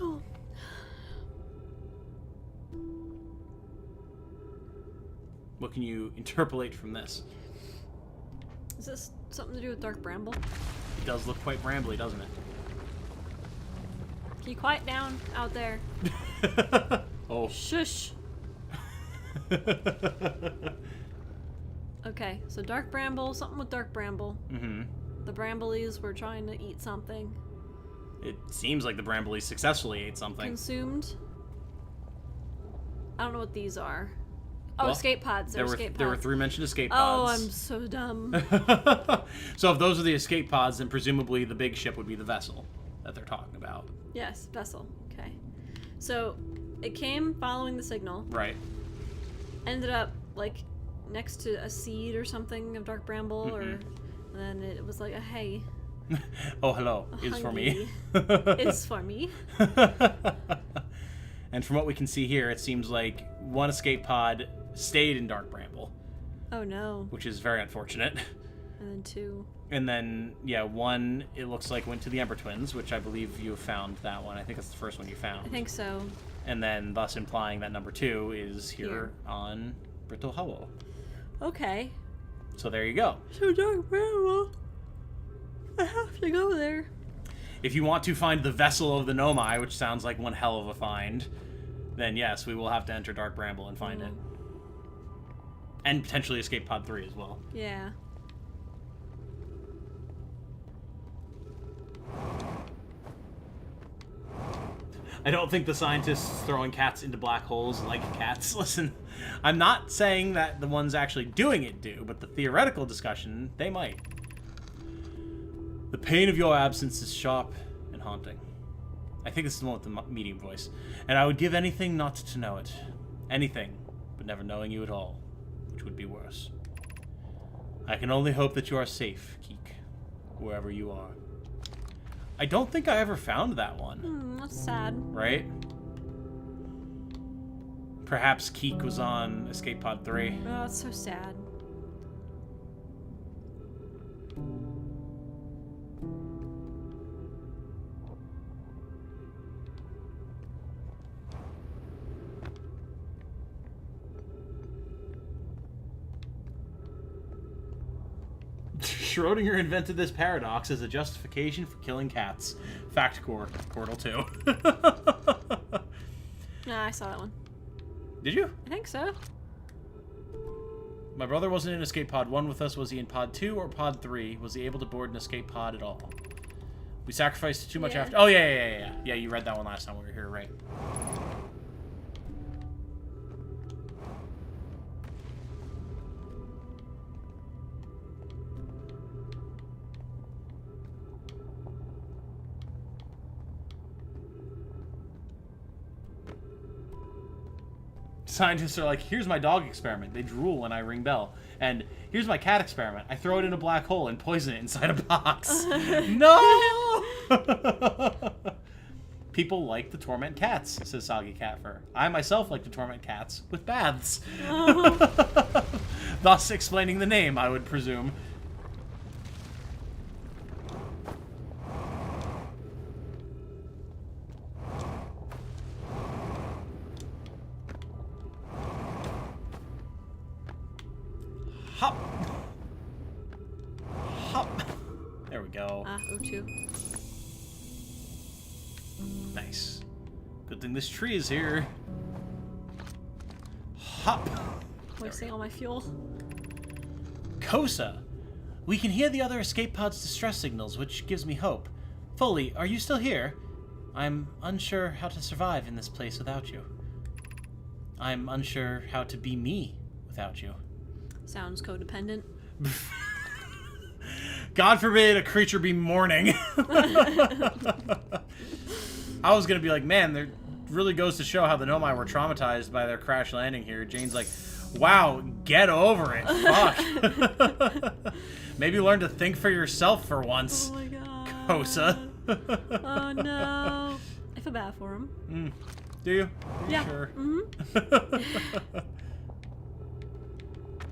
Oh. What can you interpolate from this? Is this something to do with Dark Bramble? It does look quite brambly, doesn't it? Can you quiet down out there? Oh. Shush. Okay, so Dark Bramble, something with Dark Bramble. The Bramblies were trying to eat something. It seems like the Bramblies successfully ate something. Consumed. I don't know what these are. Oh, Well, escape pods. They're escape pods. There were three mentioned escape Oh, pods. I'm so dumb. So if those are the escape pods, then presumably the big ship would be the vessel that they're talking about. Yes, vessel. Okay. So it came following the signal. Right. Ended up like next to a seed or something of Dark Bramble, or and then it was like a hey. Oh, hello. It's for me. It's for me. And from what we can see here, it seems like one escape pod stayed in Dark Bramble. Oh no. Which is very unfortunate. And then two. And then, yeah, one, it looks like, went to the Ember Twins, which I believe you found that one. I think that's the first one you found. I think so. And then, thus implying that number 2 is here on Brittle Hollow. Okay. So there you go. So Dark Bramble. I have to go there. If you want to find the vessel of the Nomai, which sounds like one hell of a find, then yes, we will have to enter Dark Bramble and find it. And potentially escape Pod 3 as well. Yeah. I don't think the scientists throwing cats into black holes like cats. Listen, I'm not saying that the ones actually doing it do, but the theoretical discussion, they might. The pain of your absence is sharp and haunting. I think this is the one with the medium voice. And I would give anything not to know it. Anything, but never knowing you at all, which would be worse. I can only hope that you are safe, Keek, wherever you are. I don't think I ever found that one. That's sad. Right? Perhaps Keek was on Escape Pod 3. Oh, it's so sad. Schrodinger invented this paradox as a justification for killing cats. Fact core, Portal 2. Nah, I saw that one. Did you? I think so. My brother wasn't in Escape Pod 1 with us. Was he in Pod 2 or Pod 3? Was he able to board an Escape Pod at all? We sacrificed too much after... Oh, yeah. Yeah, you read that one last time we were here, right? Scientists are like, here's my dog experiment. They drool when I ring bell. And here's my cat experiment. I throw it in a black hole and poison it inside a box. No! People like to torment cats, says Soggy Cat Fur. I myself like to torment cats with baths. Oh. Thus explaining the name, I would presume. Hop. Hop. There we go. O2. Nice. Good thing this tree is here. Hop. Wasting all my fuel. Kosa. We can hear the other escape pod's distress signals, which gives me hope. Foley, are you still here? I'm unsure how to survive in this place without you. I'm unsure how to be me without you. Sounds codependent. God forbid a creature be mourning. I was gonna be like, man, there really goes to show how the Nomai were traumatized by their crash landing here. Jane's like, wow, get over it. Fuck. Maybe learn to think for yourself for once. Oh my god. Kosa. Oh no. I feel bad for him. Do you? Yeah. Sure.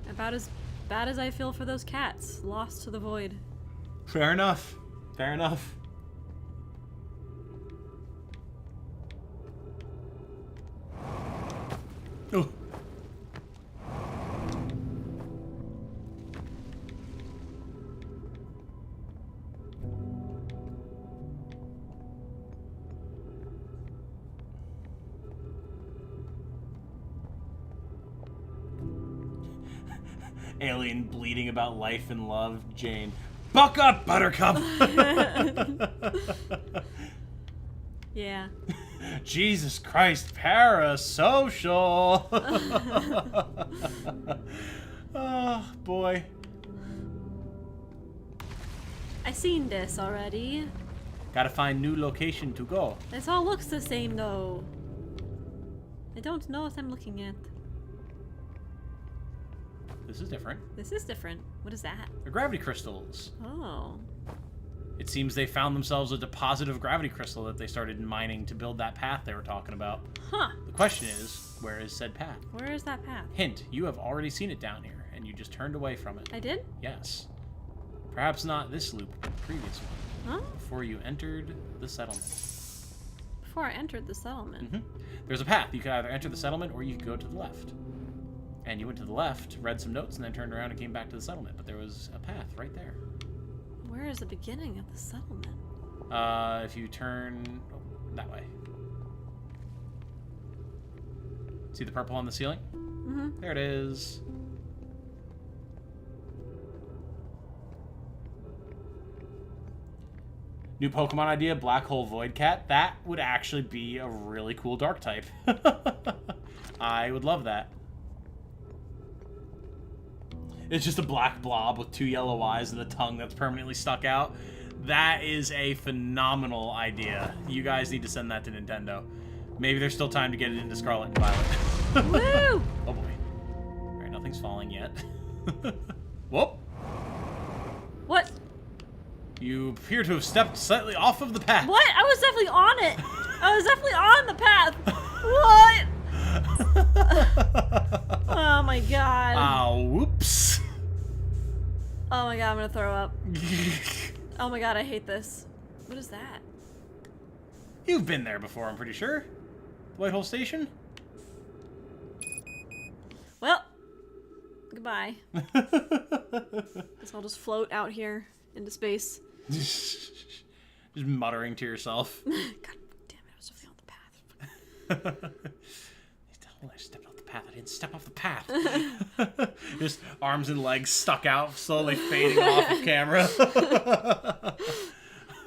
About as bad as I feel for those cats lost to the void. Fair enough. Fair enough. Oh. Alien bleeding about life and love. Jane. Buck up, Buttercup! Yeah. Jesus Christ, parasocial! Oh, boy. I seen this already. Gotta find new location to go. This all looks the same though. I don't know what I'm looking at. This is different. This is different. What is that? They're gravity crystals. Oh. It seems they found themselves a deposit of gravity crystal that they started mining to build that path they were talking about. Huh. The question is, where is said path? Where is that path? Hint, you have already seen it down here, and you just turned away from it. I did? Yes. Perhaps not this loop, but the previous one. Huh? Before you entered the settlement. Before I entered the settlement. There's a path. You could either enter the settlement or you could go to the left. And you went to the left, read some notes, and then turned around and came back to the settlement. But there was a path right there. Where is the beginning of the settlement? If you turn that way. See the purple on the ceiling? Mm-hmm. There it is. New Pokemon idea, Black Hole Void Cat. That would actually be a really cool dark type. I would love that. It's just a black blob with 2 yellow eyes and a tongue that's permanently stuck out. That is a phenomenal idea. You guys need to send that to Nintendo. Maybe there's still time to get it into Scarlet and Violet. Woo! Oh boy. Alright, nothing's falling yet. Whoop! What? You appear to have stepped slightly off of the path. What? I was definitely on it. I was definitely on the path. What? Oh my god. Oh, whoops. Oh my god, I'm gonna throw up. Oh my god, I hate this. What is that? You've been there before, I'm pretty sure. Whitehall Station? Well, goodbye. Guess I'll just float out here into space. Just muttering to yourself. God damn it, I was definitely on the path. I stepped off the path. I didn't step off the path. Just arms and legs stuck out, slowly fading off of camera.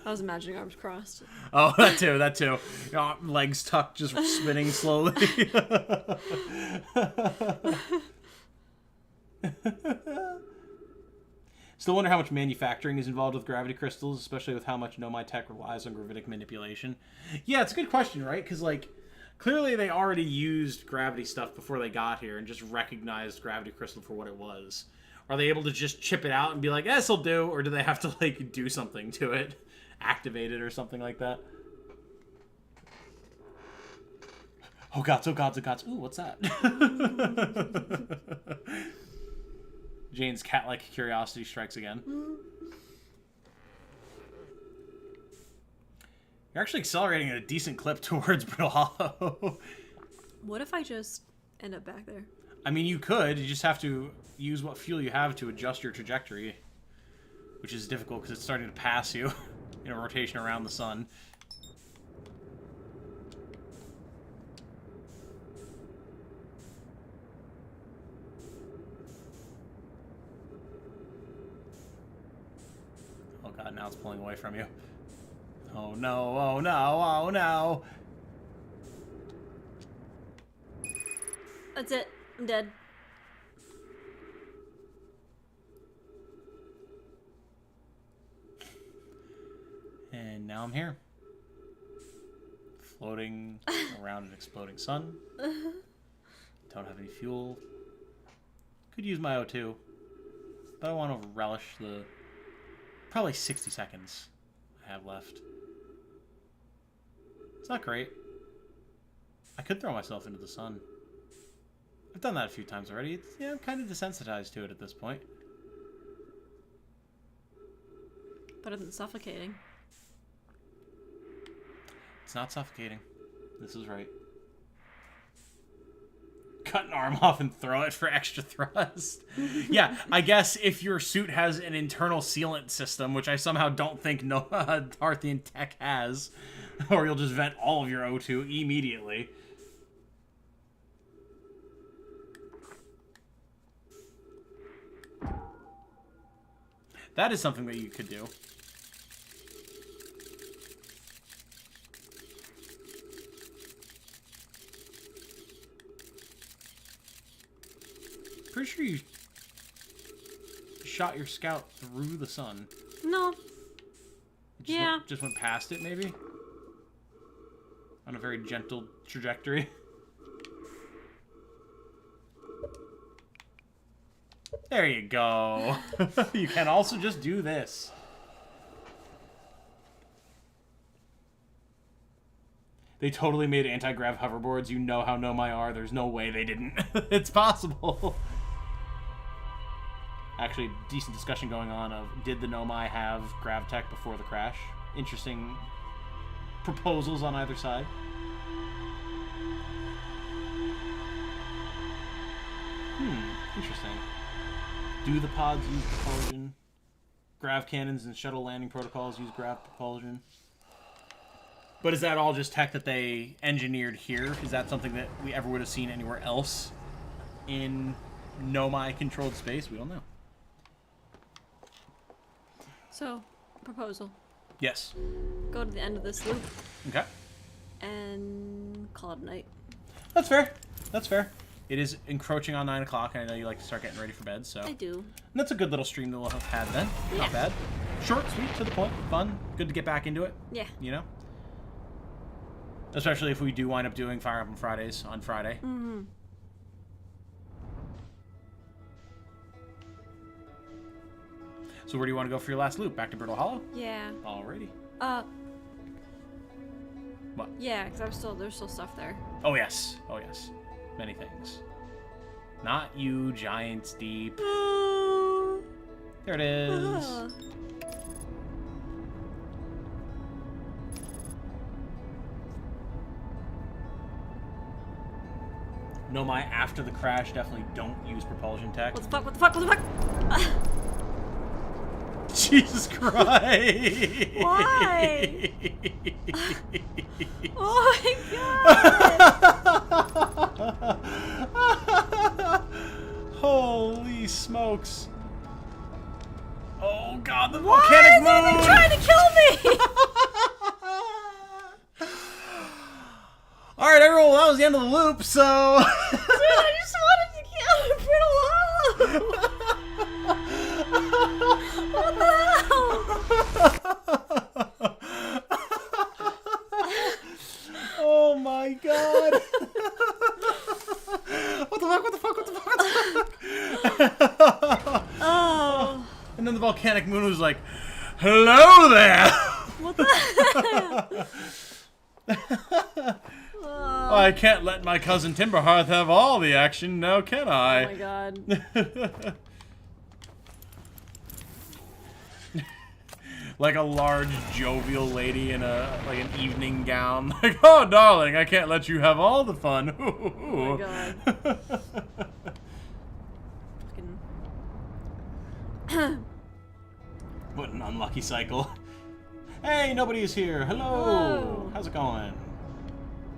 I was imagining arms crossed. Oh, that too, that too. Legs tucked, just spinning slowly. Still wonder how much manufacturing is involved with gravity crystals, especially with how much Nomai tech relies on gravitic manipulation. Yeah, it's a good question, right? Because, like, Clearly, they already used gravity stuff before they got here and just recognized gravity crystal for what it was. Are they able to just chip it out and be like, this'll do? Or do they have to, like, do something to it? Activate it or something like that? Oh, gods, oh, gods, oh, gods. Ooh, what's that? Jane's cat-like curiosity strikes again. You're actually accelerating at a decent clip towards Brittle Hollow. What if I just end up back there? I mean, you could. You just have to use what fuel you have to adjust your trajectory, which is difficult because it's starting to pass you in a rotation around the sun. Oh god, now it's pulling away from you. Oh no, oh no, oh no! That's it. I'm dead. And now I'm here. Floating around an exploding sun. Don't have any fuel. Could use my O2. But I want to relish the probably 60 seconds I have left. It's not great. I could throw myself into the sun. I've done that a few times already. I'm kind of desensitized to it at this point. Better than suffocating. It's not suffocating. This is right. Cut an arm off and throw it for extra thrust. Yeah, I guess if your suit has an internal sealant system, which I somehow don't think no Darthian tech has, or you'll just vent all of your O2 immediately. That is something that you could do. Pretty sure you shot your scout through the sun. No. It just just went past it, maybe? On a very gentle trajectory. There you go. You can also just do this. They totally made anti-grav hoverboards. You know how Nomai are. There's no way they didn't. It's possible. Actually, decent discussion going on of did the Nomai have grav tech before the crash? Interesting proposals on either side. Interesting. Do the pods use propulsion? Grav cannons and shuttle landing protocols use grav propulsion? But is that all just tech that they engineered here? Is that something that we ever would have seen anywhere else in Nomai-controlled space? We don't know. So, proposal. Yes. Go to the end of this loop. Okay. And call it a night. That's fair. That's fair. It is encroaching on 9 o'clock, and I know you like to start getting ready for bed, so... I do. And that's a good little stream that we'll have had then. Yeah. Not bad. Short, sweet, to the point, fun. Good to get back into it. Yeah. You know? Especially if we do wind up doing Fire Up on Fridays on Friday. Mm-hmm. So where do you want to go for your last loop? Back to Brittle Hollow? Yeah. Alrighty. What? Yeah, because there's still stuff there. Oh, yes. Oh, yes. Many things. Not you, Giants Deep. There it is. Nomai, after the crash, definitely don't use propulsion tech. What the fuck? What the fuck? What the fuck? Jesus Christ! Why? Oh my god! Holy smokes! Oh god, the volcanic moon! Why are they trying to kill me? Alright, everyone, well, that was the end of the loop, so... Dude, I just wanted to kill Brittle Hollow! What the hell? Oh my god! volcanic moon was like, "Hello there." What the? I can't let my cousin Timberhearth have all the action, now can I? Oh my god. Like a large, jovial lady in an evening gown. Like, oh, darling, I can't let you have all the fun. Oh my god. Fucking... What an unlucky cycle. Hey, nobody's here. Hello. Hello. How's it going?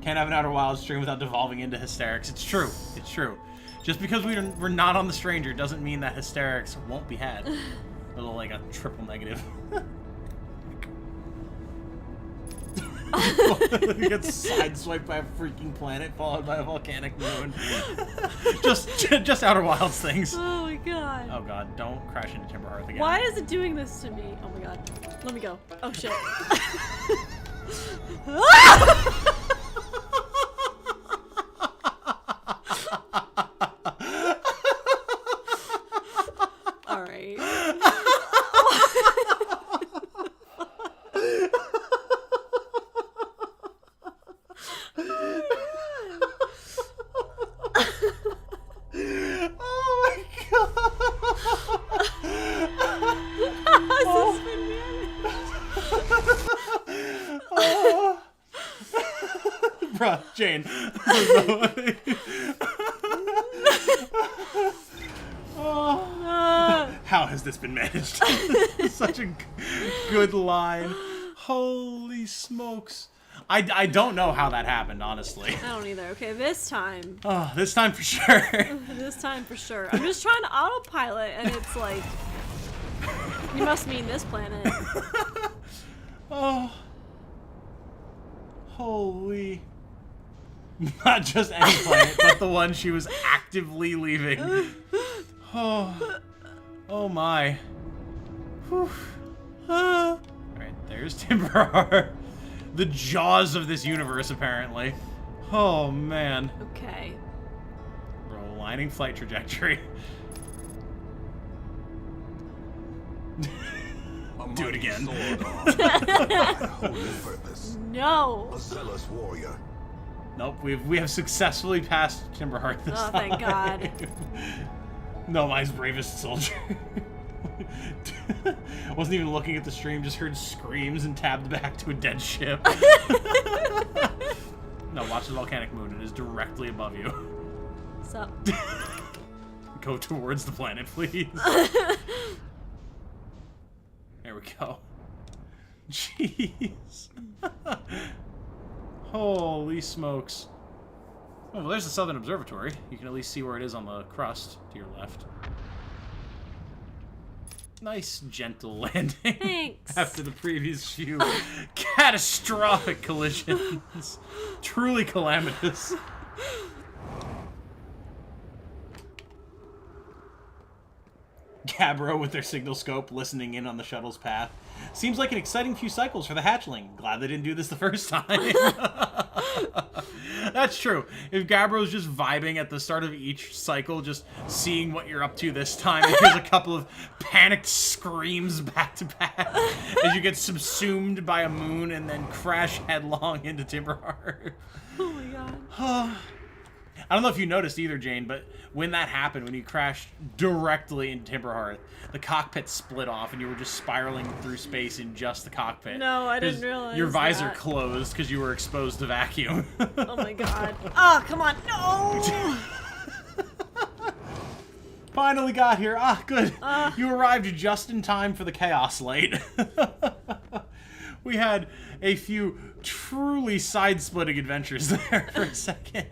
Can't have an Outer Wilds stream without devolving into hysterics. It's true. It's true. Just because we're not on the Stranger doesn't mean that hysterics won't be had. A little like a triple negative. You get sideswiped by a freaking planet followed by a volcanic moon. just Outer Wilds things. Oh my god. Oh god, don't crash into Timberhearth again. Why is it doing this to me? Oh my god. Let me go. Oh shit. Alright. Bruh, Jane. How has this been managed? Such a good line. Holy smokes. I don't know how that happened, honestly. I don't either. Okay, this time. Oh, this time for sure. This time for sure. I'm just trying to autopilot and it's like... You must mean this planet. Oh. Holy. Not just any planet, but the one she was actively leaving. Oh. Oh my. Whew. Alright, there's Timberhearth. The jaws of this universe, apparently. Oh man. Okay. We're aligning flight trajectory. Do it again. No. A zealous warrior. Nope, we have successfully passed Timberhearth this time. Oh, thank God. No, my bravest soldier. Wasn't even looking at the stream, just heard screams and tabbed back to a dead ship. No, watch the volcanic moon. It is directly above you. What's up? Go towards the planet, please. There we go. Jeez. Holy smokes. Oh, well, there's the Southern Observatory. You can at least see where it is on the crust to your left. Nice, gentle landing. Thanks. After the previous few catastrophic collisions. Truly calamitous. Gabbro with their signal scope listening in on the shuttle's path. Seems like an exciting few cycles for the hatchling. Glad they didn't do this the first time. That's true. If Gabbro's just vibing at the start of each cycle, just seeing what you're up to this time, and here's a couple of panicked screams back to back as you get subsumed by a moon and then crash headlong into Timberhearth. Oh my god. I don't know if you noticed either, Jane, but when that happened, when you crashed directly into Timberhearth, the cockpit split off and you were just spiraling through space in just the cockpit. No, I didn't realize your visor that. closed because you were exposed to vacuum. Oh my god. Oh, come on. No! Finally got here. Ah, good. You arrived just in time for the Chaos Light. We had a few truly side-splitting adventures there for a second.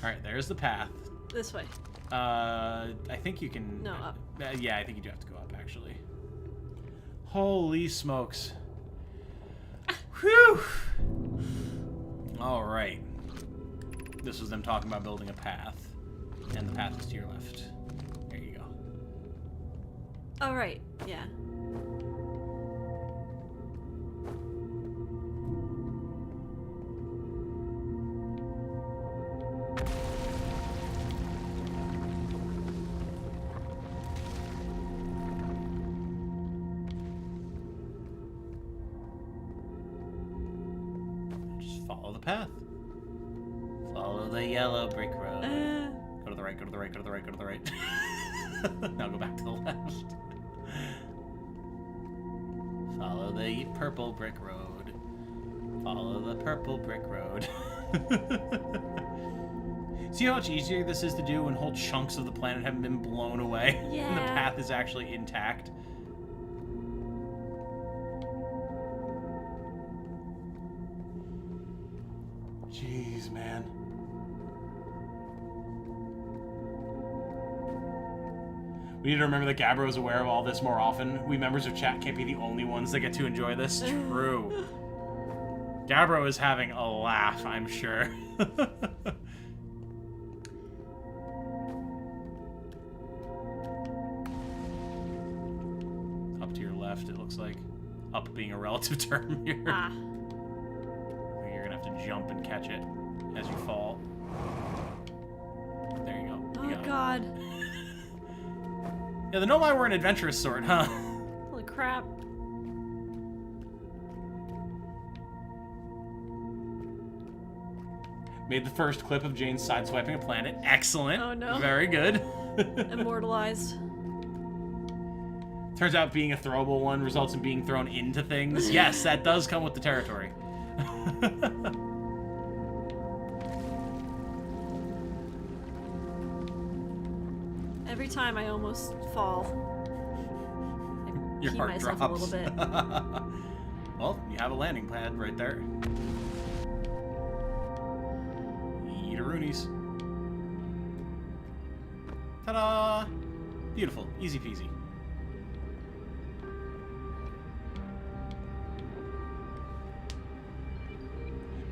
Alright, there's the path. This way. I think you can... No, up. Yeah, I think you do have to go up, actually. Holy smokes. Whew! Alright. This was them talking about building a path. And the path is to your left. There you go. Oh, right. Yeah. Follow the path. Follow the yellow brick road. Go to the right, go to the right, go to the right, go to the right. Now go back to the left. Follow the purple brick road. Follow the purple brick road. See how much easier this is to do when whole chunks of the planet haven't been blown away? Yeah. And the path is actually intact. Jeez, man. We need to remember that Gabbro is aware of all this more often. We members of chat can't be the only ones that get to enjoy this. True. Gabbro is having a laugh, I'm sure. Up to your left, it looks like. Up being a relative term here. Ah. You're gonna have to jump and catch it as you fall. There you go. You Oh, God. Yeah, the Nomai were an adventurous sort, huh? Holy crap. Made the first clip of Jane sideswiping a planet. Excellent. Oh, no. Very good. Immortalized. Turns out being a throwable one results in being thrown into things. Yes, that does come with the territory. Every time I almost fall, I Your pee heart myself drops. a little bit. Well, you have a landing pad right there. Eat-a-roonies. Ta-da! Beautiful. Easy peasy.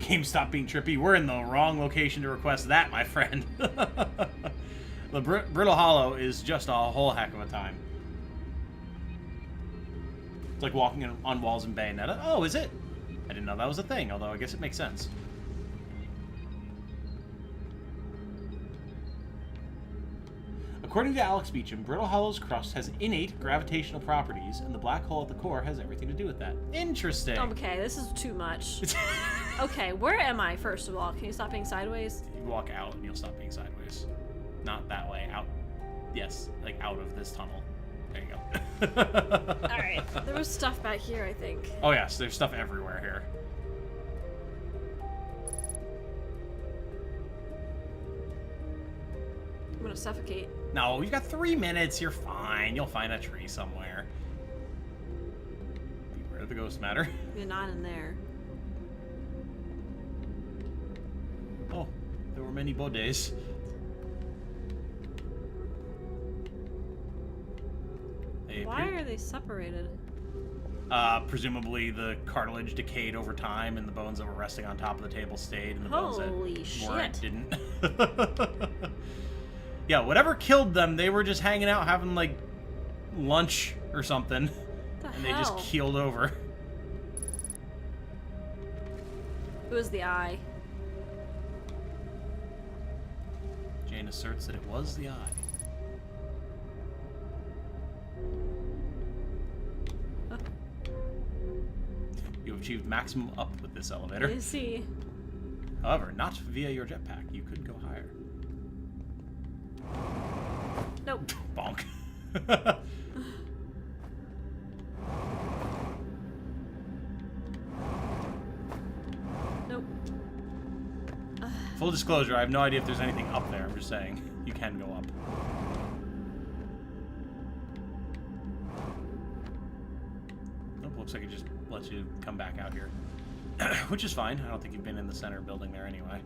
Game stop being trippy. We're in the wrong location to request that, my friend. The Brittle Hollow is just a whole heck of a time. It's like walking on walls in Bayonetta. Oh, is it? I didn't know that was a thing, although I guess it makes sense. According to Alex Beecham, Brittle Hollow's crust has innate gravitational properties, and the black hole at the core has everything to do with that. Interesting. Okay, this is too much. Okay, where am I, first of all? Can you stop being sideways? You walk out and you'll stop being sideways. Not that way. Out. Yes, like out of this tunnel. There you go. Alright, there was stuff back here, I think. Oh yes, there's stuff everywhere here. I'm gonna suffocate. No, we've got 3 minutes. You're fine. You'll find a tree somewhere. Beware of the ghost matter. You're not in there. Oh, there were many bodés. Why are they separated? Presumably the cartilage decayed over time and the bones that were resting on top of the table stayed and the Holy bones that weren't shit. didn't. Yeah, whatever killed them, they were just hanging out having like lunch or something. What the And hell? they just keeled over. It was the eye. Jane asserts that it was the eye. You have achieved maximum up with this elevator. You see. However, not via your jetpack. You could go higher. Nope. Bonk. Nope. Full disclosure, I have no idea if there's anything up there. I'm just saying. You can go up. Nope, looks like it just lets you come back out here. Which is fine. I don't think you've been in the center building there anyway.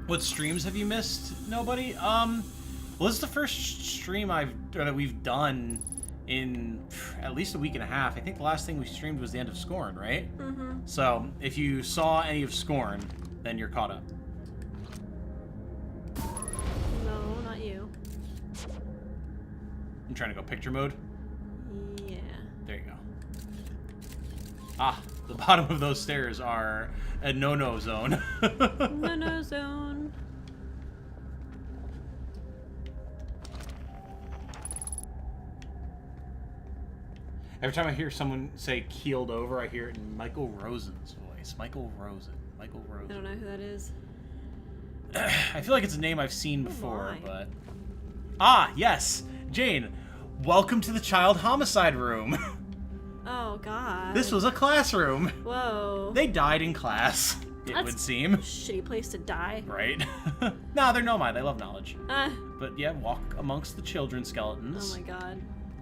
What streams have you missed? Nobody? Well, this is the first stream that we've done in at least a week and a half. I think the last thing we streamed was the end of Scorn, right? Mm-hmm. So, if you saw any of Scorn, then you're caught up. No, not you. I'm trying to go picture mode. Yeah. There you go. Ah, the bottom of those stairs are a no-no zone. No zone. Every time I hear someone say keeled over, I hear it in Michael Rosen's voice. Michael Rosen. I don't know who that is. I feel like it's a name I've seen before, my. but... Ah, yes! Jane, welcome to the child homicide room. Oh, God. This was a classroom. Whoa. They died in class, it would seem. Shitty place to die. Right? Nah, they're nomai. They love knowledge. But yeah, walk amongst the children's skeletons. Oh my god.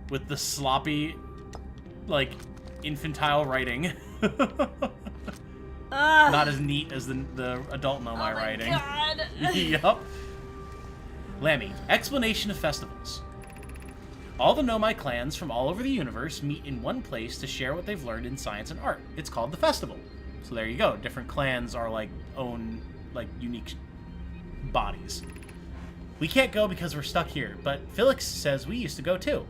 With the sloppy, like, infantile writing. Not as neat as the adult nomai writing. Oh my god. Yup. Lammy, explanation of festivals. All the nomai clans from all over the universe meet in one place to share what they've learned in science and art. It's called the festival. So there you go. Different clans are like own like unique bodies. We can't go because we're stuck here, but Felix says we used to go too.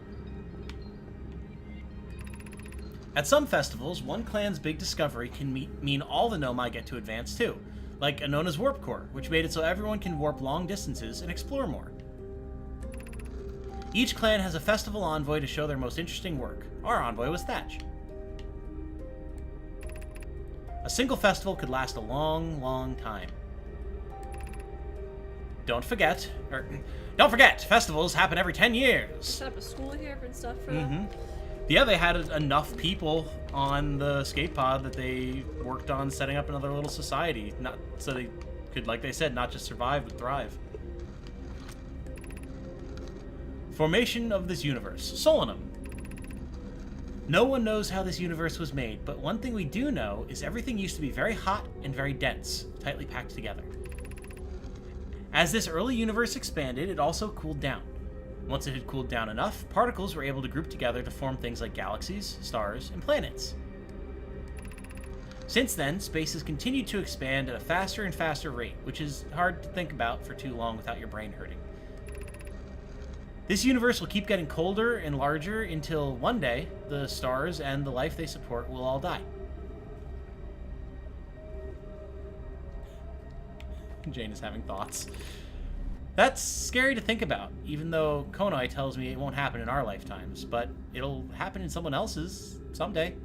At some festivals, one clan's big discovery can mean all the nomai get to advance too, like Anona's warp core, which made it so everyone can warp long distances and explore more. Each clan has a festival envoy to show their most interesting work. Our envoy was Thatch. A single festival could last a long, long time. Don't forget, festivals happen every 10 years. Set up a school here and stuff for them. Yeah, they had enough people on the skate pod that they worked on setting up another little society, not so they could, like they said, not just survive but thrive. Formation of this universe. Solanum. No one knows how this universe was made, but one thing we do know is everything used to be very hot and very dense, tightly packed together. As this early universe expanded, it also cooled down. Once it had cooled down enough, particles were able to group together to form things like galaxies, stars, and planets. Since then, space has continued to expand at a faster and faster rate, which is hard to think about for too long without your brain hurting. This universe will keep getting colder and larger until one day, the stars and the life they support will all die. Jane is having thoughts. That's scary to think about, even though Konai tells me it won't happen in our lifetimes, but it'll happen in someone else's someday.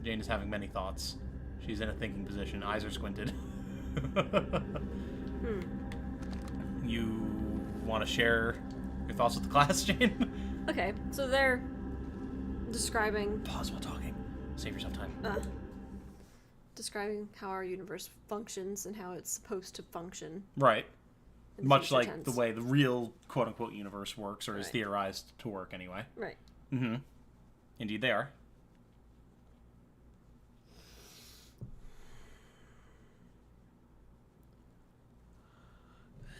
Jane is having many thoughts. She's in a thinking position. Eyes are squinted. You want to share your thoughts with the class, Jane? Okay, so they're describing... Pause while talking. Save yourself time. Describing how our universe functions and how it's supposed to function. Right. Much like tense. the way the real quote-unquote universe works, or is theorized to work anyway. Right. Mm-hmm. Indeed they are.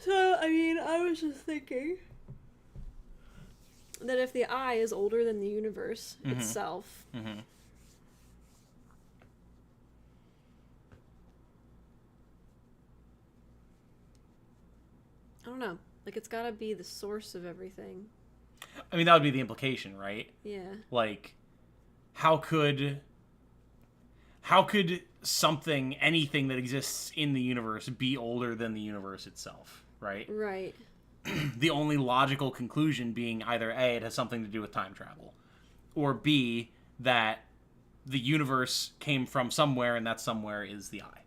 So, I mean, I was just thinking that if the eye is older than the universe itself, I don't know. Like, it's gotta be the source of everything. I mean, that would be the implication, right? Yeah. Like, how could something, anything that exists in the universe be older than the universe itself, right? Right. The only logical conclusion being either A, it has something to do with time travel, or B, that the universe came from somewhere and that somewhere is the eye.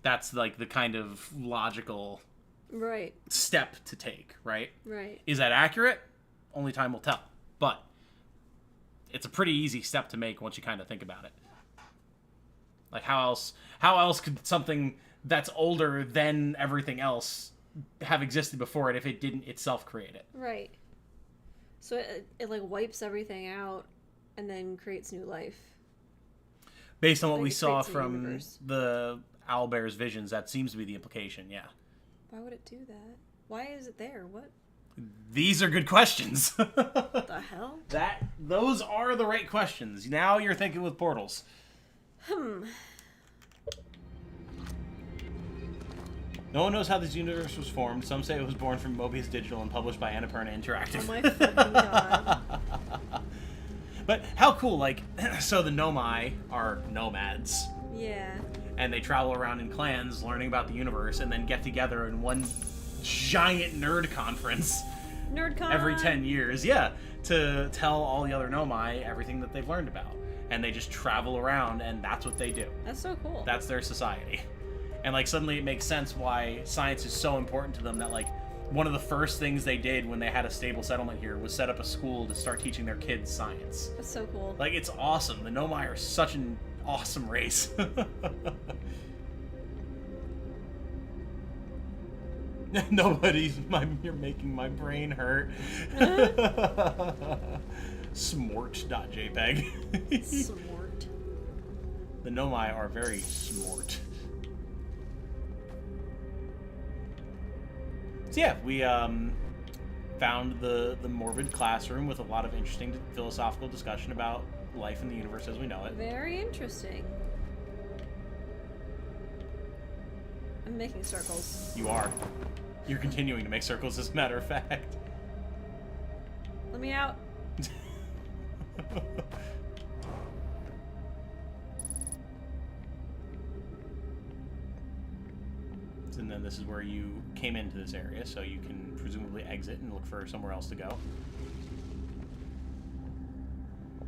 That's like the kind of logical step to take, right? Right. Is that accurate? Only time will tell. But it's a pretty easy step to make once you kind of think about it. Like, how else could something that's older than everything else have existed before it if it didn't itself create it? Right. So it like wipes everything out and then creates new life. Based on what we saw from the owlbear's visions, that seems to be the implication, yeah. Why would it do that? Why is it there? What? These are good questions. What the hell? Those are the right questions. Now you're thinking with portals. No one knows how this universe was formed. Some say it was born from Mobius Digital and published by Annapurna Interactive. Oh my fucking god. But how cool, like, so the nomai are nomads. Yeah. And they travel around in clans learning about the universe and then get together in one giant nerd conference NerdCon. every 10 years, yeah, to tell all the other Nomai everything that they've learned about. And they just travel around, and that's what they do. That's so cool. That's their society. And, like, suddenly it makes sense why science is so important to them that, like, one of the first things they did when they had a stable settlement here was set up a school to start teaching their kids science. That's so cool. Like, it's awesome. The Nomai are such an awesome race. You're making my brain hurt. Smort.jpg. Smart. The Nomai are very smart. So yeah, we found the morbid classroom with a lot of interesting philosophical discussion about life in the universe as we know it. Very interesting. I'm making circles. You are. You're continuing to make circles, as a matter of fact. Let me out. And then this is where you came into this area, so you can presumably exit and look for somewhere else to go.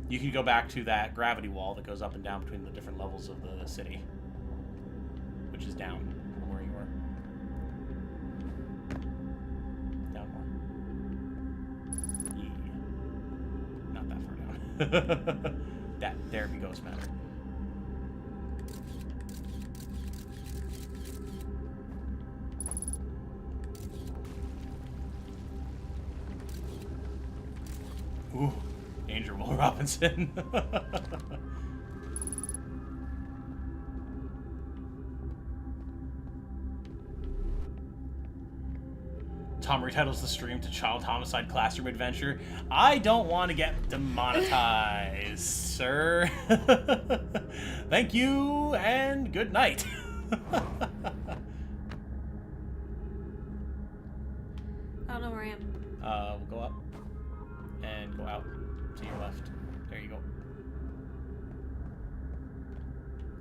You can go back to that gravity wall that goes up and down between the different levels of the city, which is down from where you were. Down more. Yeah. Not that far down. There be ghost matter. Ooh, Danger Will Robinson. Tom retitles the stream to Child Homicide Classroom Adventure. I don't want to get demonetized, sir. Thank you, and good night. I don't know where I am. We'll go up and go out to your left. There you go.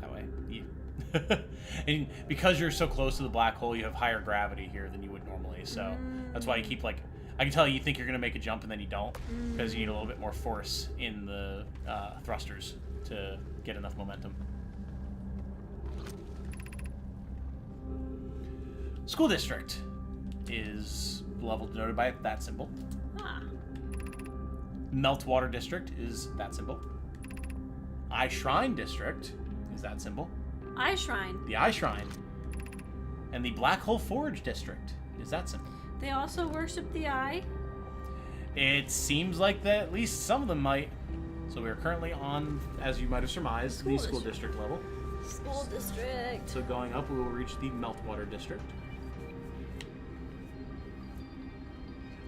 That way. Yeah. And because you're so close to the black hole, you have higher gravity here than you would normally. So that's why you keep, like, I can tell you think you're going to make a jump and then you don't, because you need a little bit more force in the thrusters to get enough momentum. School district is level denoted by that symbol. Ah. Meltwater district is that symbol. Eye Shrine district is that symbol. Eye Shrine. The Eye Shrine. And the Black Hole Forge district is that symbol. They also worship the eye? It seems like that at least some of them might. So we are currently on, as you might have surmised, the school district level. School district. So going up, we will reach the Meltwater district.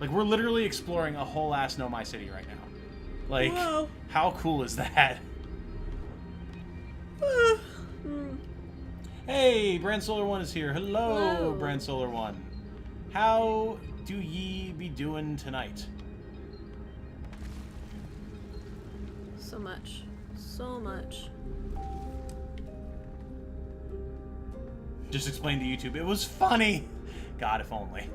Like, we're literally exploring a whole ass Nomai city right now. Like, whoa. How cool is that? Hey, Brand Solar 1 is here. Hello, Brand Solar 1. How do ye be doing tonight? So much. So much. Just explain to YouTube. It was funny. God, if only.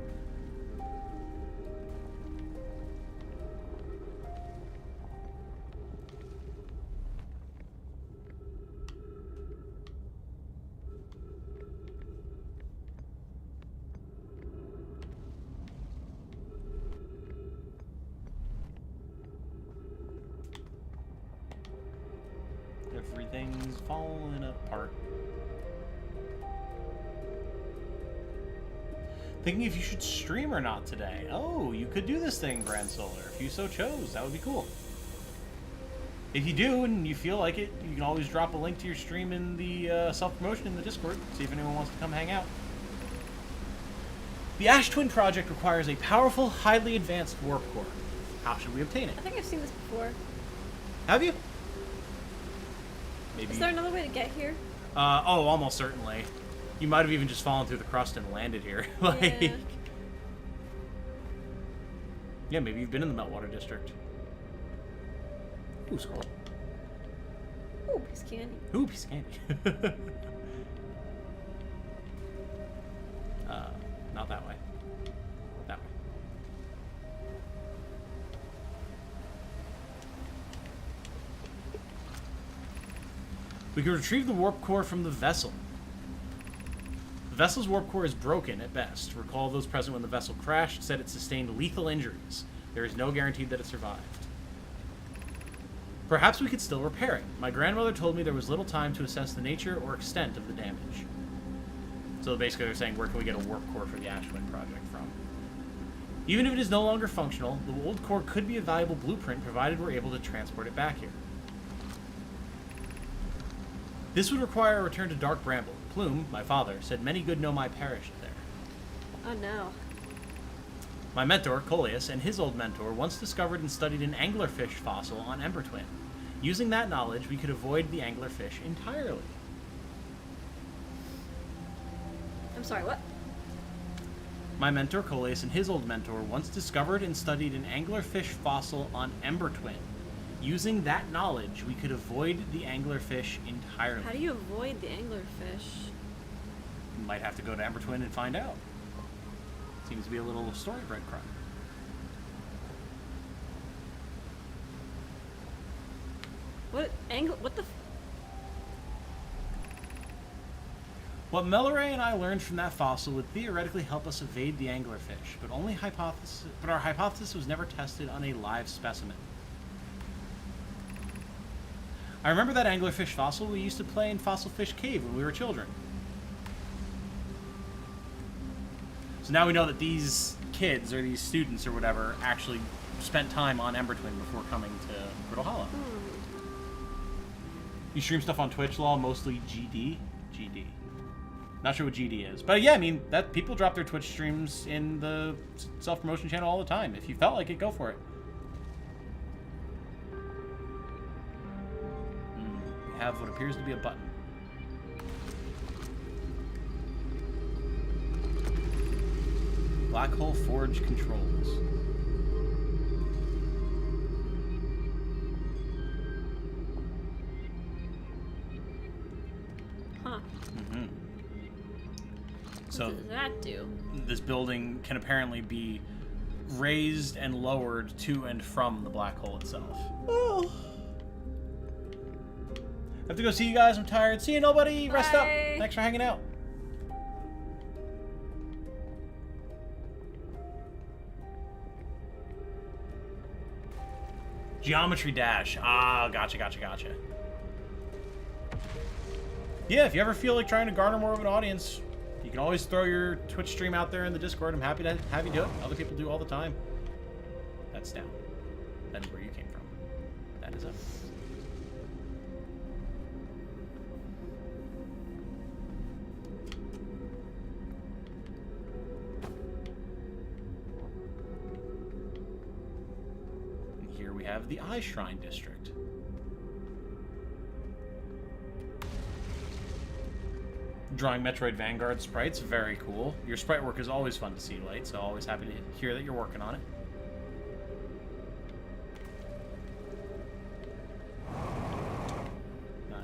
Everything's falling apart. Thinking if you should stream or not today. Oh, you could do this thing, Brand Solar, if you so chose. That would be cool. If you do and you feel like it, you can always drop a link to your stream in the self-promotion in the Discord. See if anyone wants to come hang out. The Ash Twin project requires a powerful, highly advanced warp core. How should we obtain it? I think I've seen this before. Have you? Maybe. Is there another way to get here? Oh, almost certainly. You might have even just fallen through the crust and landed here. Like, yeah. Yeah, maybe you've been in the Meltwater District. Ooh, scroll. Ooh, piece of candy. Ooh, piece of candy. Not that way. That way. We can retrieve the warp core from the vessel. The vessel's warp core is broken at best. Recall those present when the vessel crashed said it sustained lethal injuries. There is no guarantee that it survived. Perhaps we could still repair it. My grandmother told me there was little time to assess the nature or extent of the damage. So basically they're saying, where can we get a warp core for the Ashwin project from? Even if it is no longer functional, the old core could be a valuable blueprint provided we're able to transport it back here. This would require a return to Dark Bramble. Plume, my father, said many good Nomai perished there. Oh no. My mentor, Coleus, and his old mentor once discovered and studied an anglerfish fossil on Ember Twin. Using that knowledge, we could avoid the anglerfish entirely. I'm sorry, what? My mentor, Coleus, and his old mentor once discovered and studied an anglerfish fossil on Ember Twin. Using that knowledge, we could avoid the anglerfish entirely. How do you avoid the anglerfish? You might have to go to Ember Twin and find out. Seems to be a little story breadcrumb. What the? What Melloray and I learned from that fossil would theoretically help us evade the anglerfish, but our hypothesis was never tested on a live specimen. I remember that anglerfish fossil we used to play in Fossil Fish Cave when we were children. So now we know that these kids, or these students, or whatever, actually spent time on Ember Twin before coming to Brittle Hollow. You stream stuff on Twitch, Law, mostly GD? GD. Not sure what GD is. But yeah, I mean, that people drop their Twitch streams in the self-promotion channel all the time. If you felt like it, go for it. We have what appears to be a button. Black Hole Forge controls. Huh. Mm-hmm. So What does that do? this building can apparently be raised and lowered to and from the black hole itself. Oh. Have to go see you guys. I'm tired. See you, nobody. Rest up. Bye. Thanks for hanging out. Geometry Dash. Ah, gotcha. Yeah, if you ever feel like trying to garner more of an audience, you can always throw your Twitch stream out there in the Discord. I'm happy to have you do it. Other people do all the time. That's down. That is where you came from. That is up. And here we have the Eye Shrine District. Drawing Metroid Vanguard sprites, very cool. Your sprite work is always fun to see, Light, so always happy to hear that you're working on it.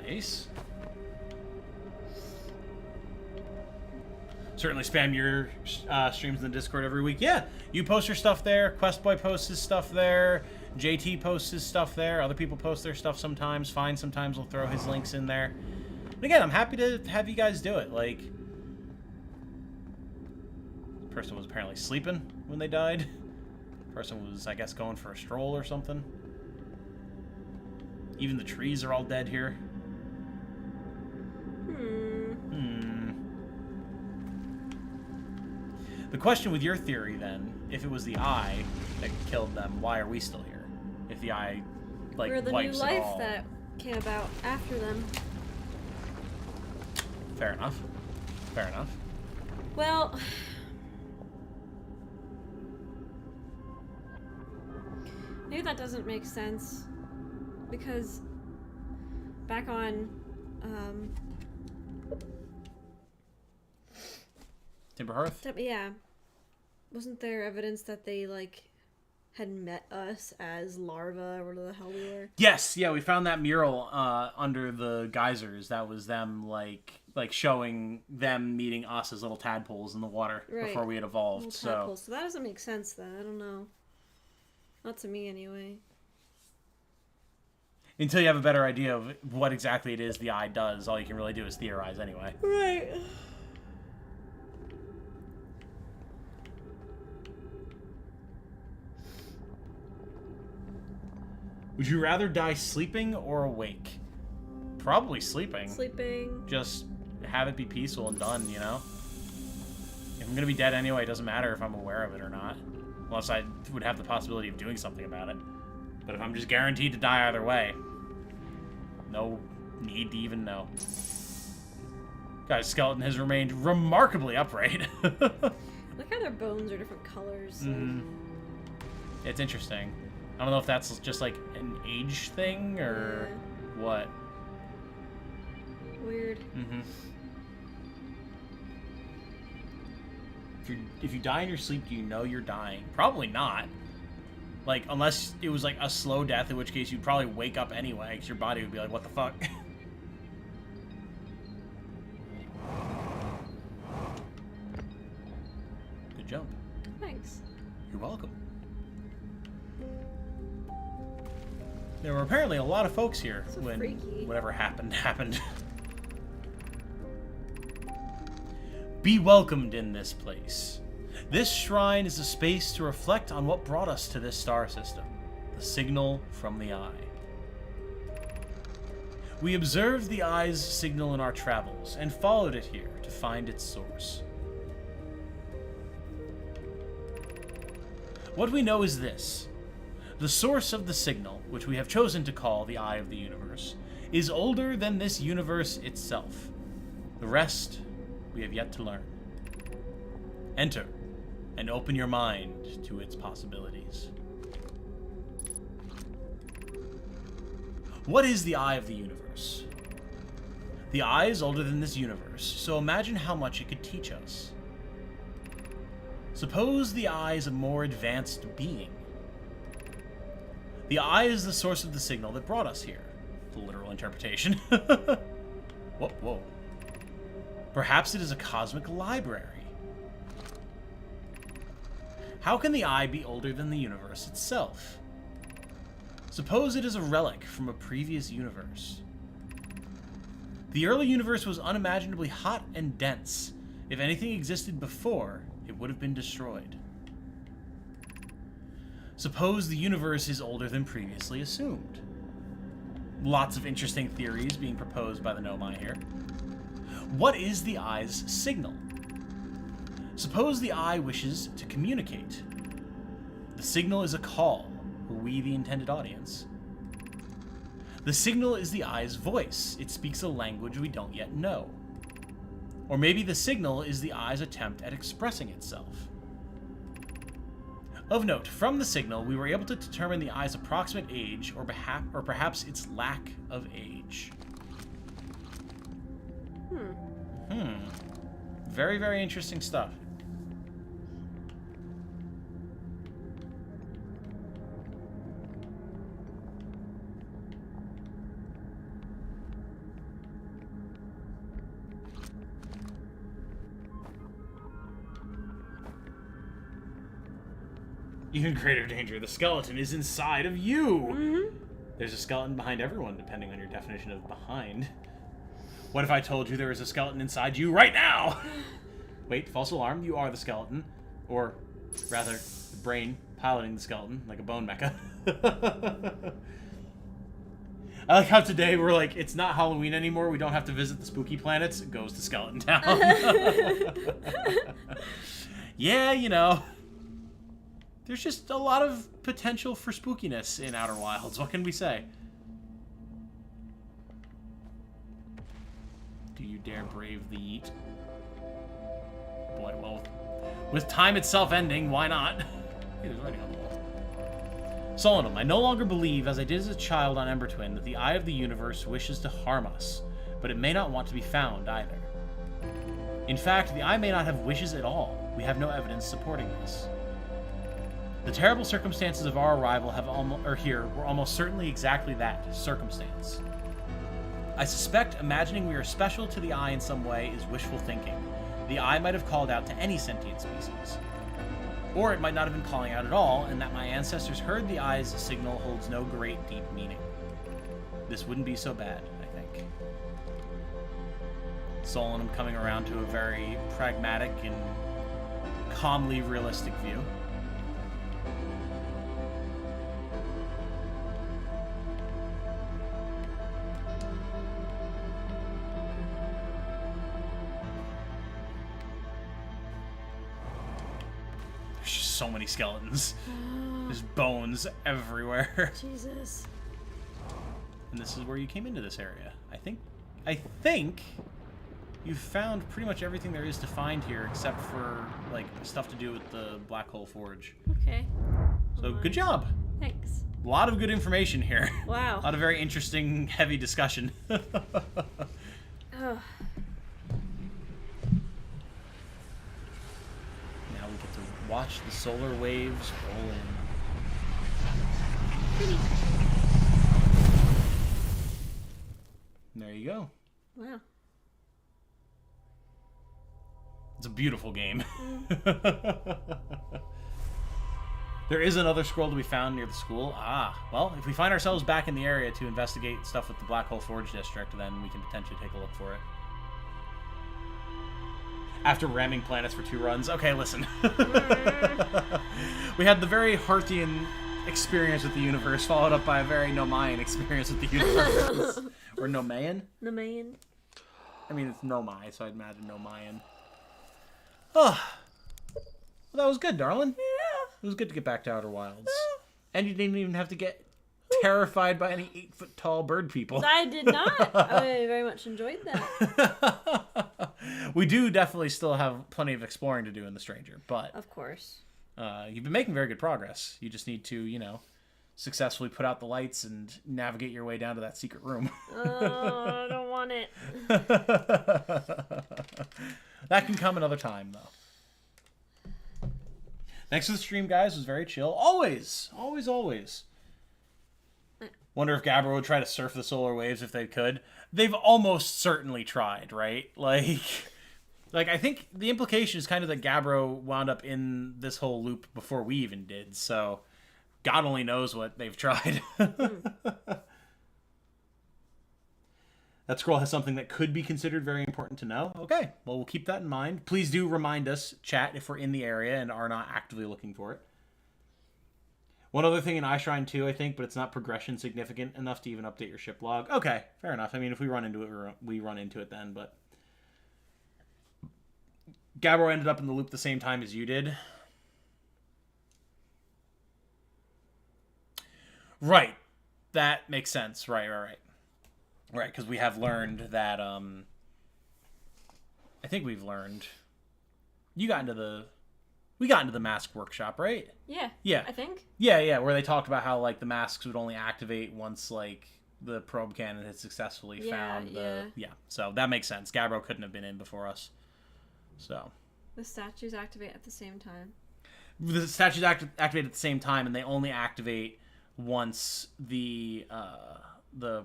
Nice. Certainly spam your streams in the Discord every week. Yeah, you post your stuff there. Questboy posts his stuff there. JT posts his stuff there. Other people post their stuff sometimes. Fine, sometimes will throw his links in there. And again, I'm happy to have you guys do it. Like, the person was apparently sleeping when they died. The person was, I guess, going for a stroll or something. Even the trees are all dead here. The question with your theory, then, if it was the eye that killed them, why are we still here? If the eye, like, We're the new wipes it life all. that came about after them. Fair enough. Fair enough. Well, maybe that doesn't make sense, because back on Timberhearth? yeah, wasn't there evidence that they like had met us as larvae or whatever the hell we were? Yes, yeah, we found that mural under the geysers. That was them, like showing them meeting us as little tadpoles in the water before we had evolved. So that doesn't make sense then. I don't know. Not to me, anyway. Until you have a better idea of what exactly it is the eye does, all you can really do is theorize anyway. Right. Would you rather die sleeping or awake? Probably sleeping. Sleeping. Just have it be peaceful and done, you know? If I'm gonna be dead anyway, it doesn't matter if I'm aware of it or not. Unless I would have the possibility of doing something about it. But if I'm just guaranteed to die either way, no need to even know. Guy's skeleton has remained remarkably upright. Look how their bones are different colors. It's interesting. I don't know if that's just like an age thing or what. Weird. If you die in your sleep, do you know you're dying? Probably not. Like, unless it was like a slow death, in which case you'd probably wake up anyway, because your body would be like, what the fuck? Good jump. Thanks. You're welcome. There were apparently a lot of folks here So when freaky. whatever happened. Be welcomed in this place. This shrine is a space to reflect on what brought us to this star system, the signal from the eye. We observed the eye's signal in our travels and followed it here to find its source. What we know is this. The source of the signal, which we have chosen to call the Eye of the Universe, is older than this universe itself. The rest we have yet to learn. Enter, and open your mind to its possibilities. What is the Eye of the Universe? The Eye is older than this universe, so imagine how much it could teach us. Suppose the Eye is a more advanced being. The eye is the source of the signal that brought us here. The literal interpretation. Whoa. Perhaps it is a cosmic library. How can the eye be older than the universe itself? Suppose it is a relic from a previous universe. The early universe was unimaginably hot and dense. If anything existed before, it would have been destroyed. Suppose the universe is older than previously assumed. Lots of interesting theories being proposed by the Nomai here. What is the eye's signal? Suppose the eye wishes to communicate. The signal is a call, for we the intended audience. The signal is the eye's voice. It speaks a language we don't yet know. Or maybe the signal is the eye's attempt at expressing itself. Of note, from the signal, we were able to determine the eye's approximate age, or perhaps its lack of age. Very, very interesting stuff. Even greater danger, the skeleton is inside of you! There's a skeleton behind everyone, depending on your definition of behind. What if I told you there is a skeleton inside you right now? Wait, false alarm, you are the skeleton. Or, rather, the brain piloting the skeleton, like a bone mecha. I like how today we're like, it's not Halloween anymore, we don't have to visit the spooky planets, it goes to Skeleton Town. Yeah, you know. There's just a lot of potential for spookiness in Outer Wilds. What can we say? Do you dare brave the yeet? Boy, well, with time itself ending, why not? Hey, there's writing on the wall. Solonum, I no longer believe, as I did as a child on Ember Twin, that the Eye of the Universe wishes to harm us, but it may not want to be found either. In fact, the Eye may not have wishes at all. We have no evidence supporting this. The terrible circumstances of our arrival were almost certainly exactly that, circumstance. I suspect imagining we are special to the Eye in some way is wishful thinking. The Eye might have called out to any sentient species. Or it might not have been calling out at all, and that my ancestors heard the Eye's signal holds no great deep meaning. this wouldn't be so bad, I think. Solon coming around to a very pragmatic and calmly realistic view. There's just so many skeletons. There's bones everywhere. Jesus. And this is where you came into this area. I think you've found pretty much everything there is to find here, except for like stuff to do with the Black Hole Forge. Okay. So good job. Thanks. A lot of good information here. Wow. A lot of very interesting, heavy discussion. Ugh. Now we get to watch the solar waves roll in. Pretty. There you go. Wow. It's a beautiful game. There is another scroll to be found near the school. Well, if we find ourselves back in the area to investigate stuff with the Black Hole Forge District, then we can potentially take a look for it. After ramming planets for 2 runs. Okay, listen. We had the very Hartian experience with the universe, followed up by a very Nomayan experience with the universe. Or Nomayan? Nomayan. I mean, it's Nomai, so I'd imagine Nomayan. Oh, well, that was good, darling. Yeah. It was good to get back to Outer Wilds. And you didn't even have to get terrified by any 8-foot-tall bird people. I did not. I very much enjoyed that. We do definitely still have plenty of exploring to do in The Stranger, but Of course. you've been making very good progress. You just need to, successfully put out the lights and navigate your way down to that secret room. Oh, I don't want it. That can come another time, though. Thanks for the stream, guys. It was very chill. Always. Always, always. Wonder if Gabbro would try to surf the solar waves if they could. They've almost certainly tried, right? Like I think the implication is kind of that Gabbro wound up in this whole loop before we even did, so God only knows what they've tried. That scroll has something that could be considered very important to know. Okay, well, we'll keep that in mind. Please do remind us, chat, if we're in the area and are not actively looking for it. One other thing in iShrine too, I think, but it's not progression significant enough to even update your ship log. Okay, fair enough. I mean, if we run into it, we run into it then, but... Gabbro ended up in the loop the same time as you did. Right. That makes sense. Right. Right, because we have learned that, I think we've learned... We got into the mask workshop, right? Yeah. Yeah. I think. Yeah, where they talked about how, like, the masks would only activate once, like, the probe cannon had successfully found the... Yeah, so that makes sense. Gabbro couldn't have been in before us. So... The statues activate at the same time. The statues activate at the same time, and they only activate once the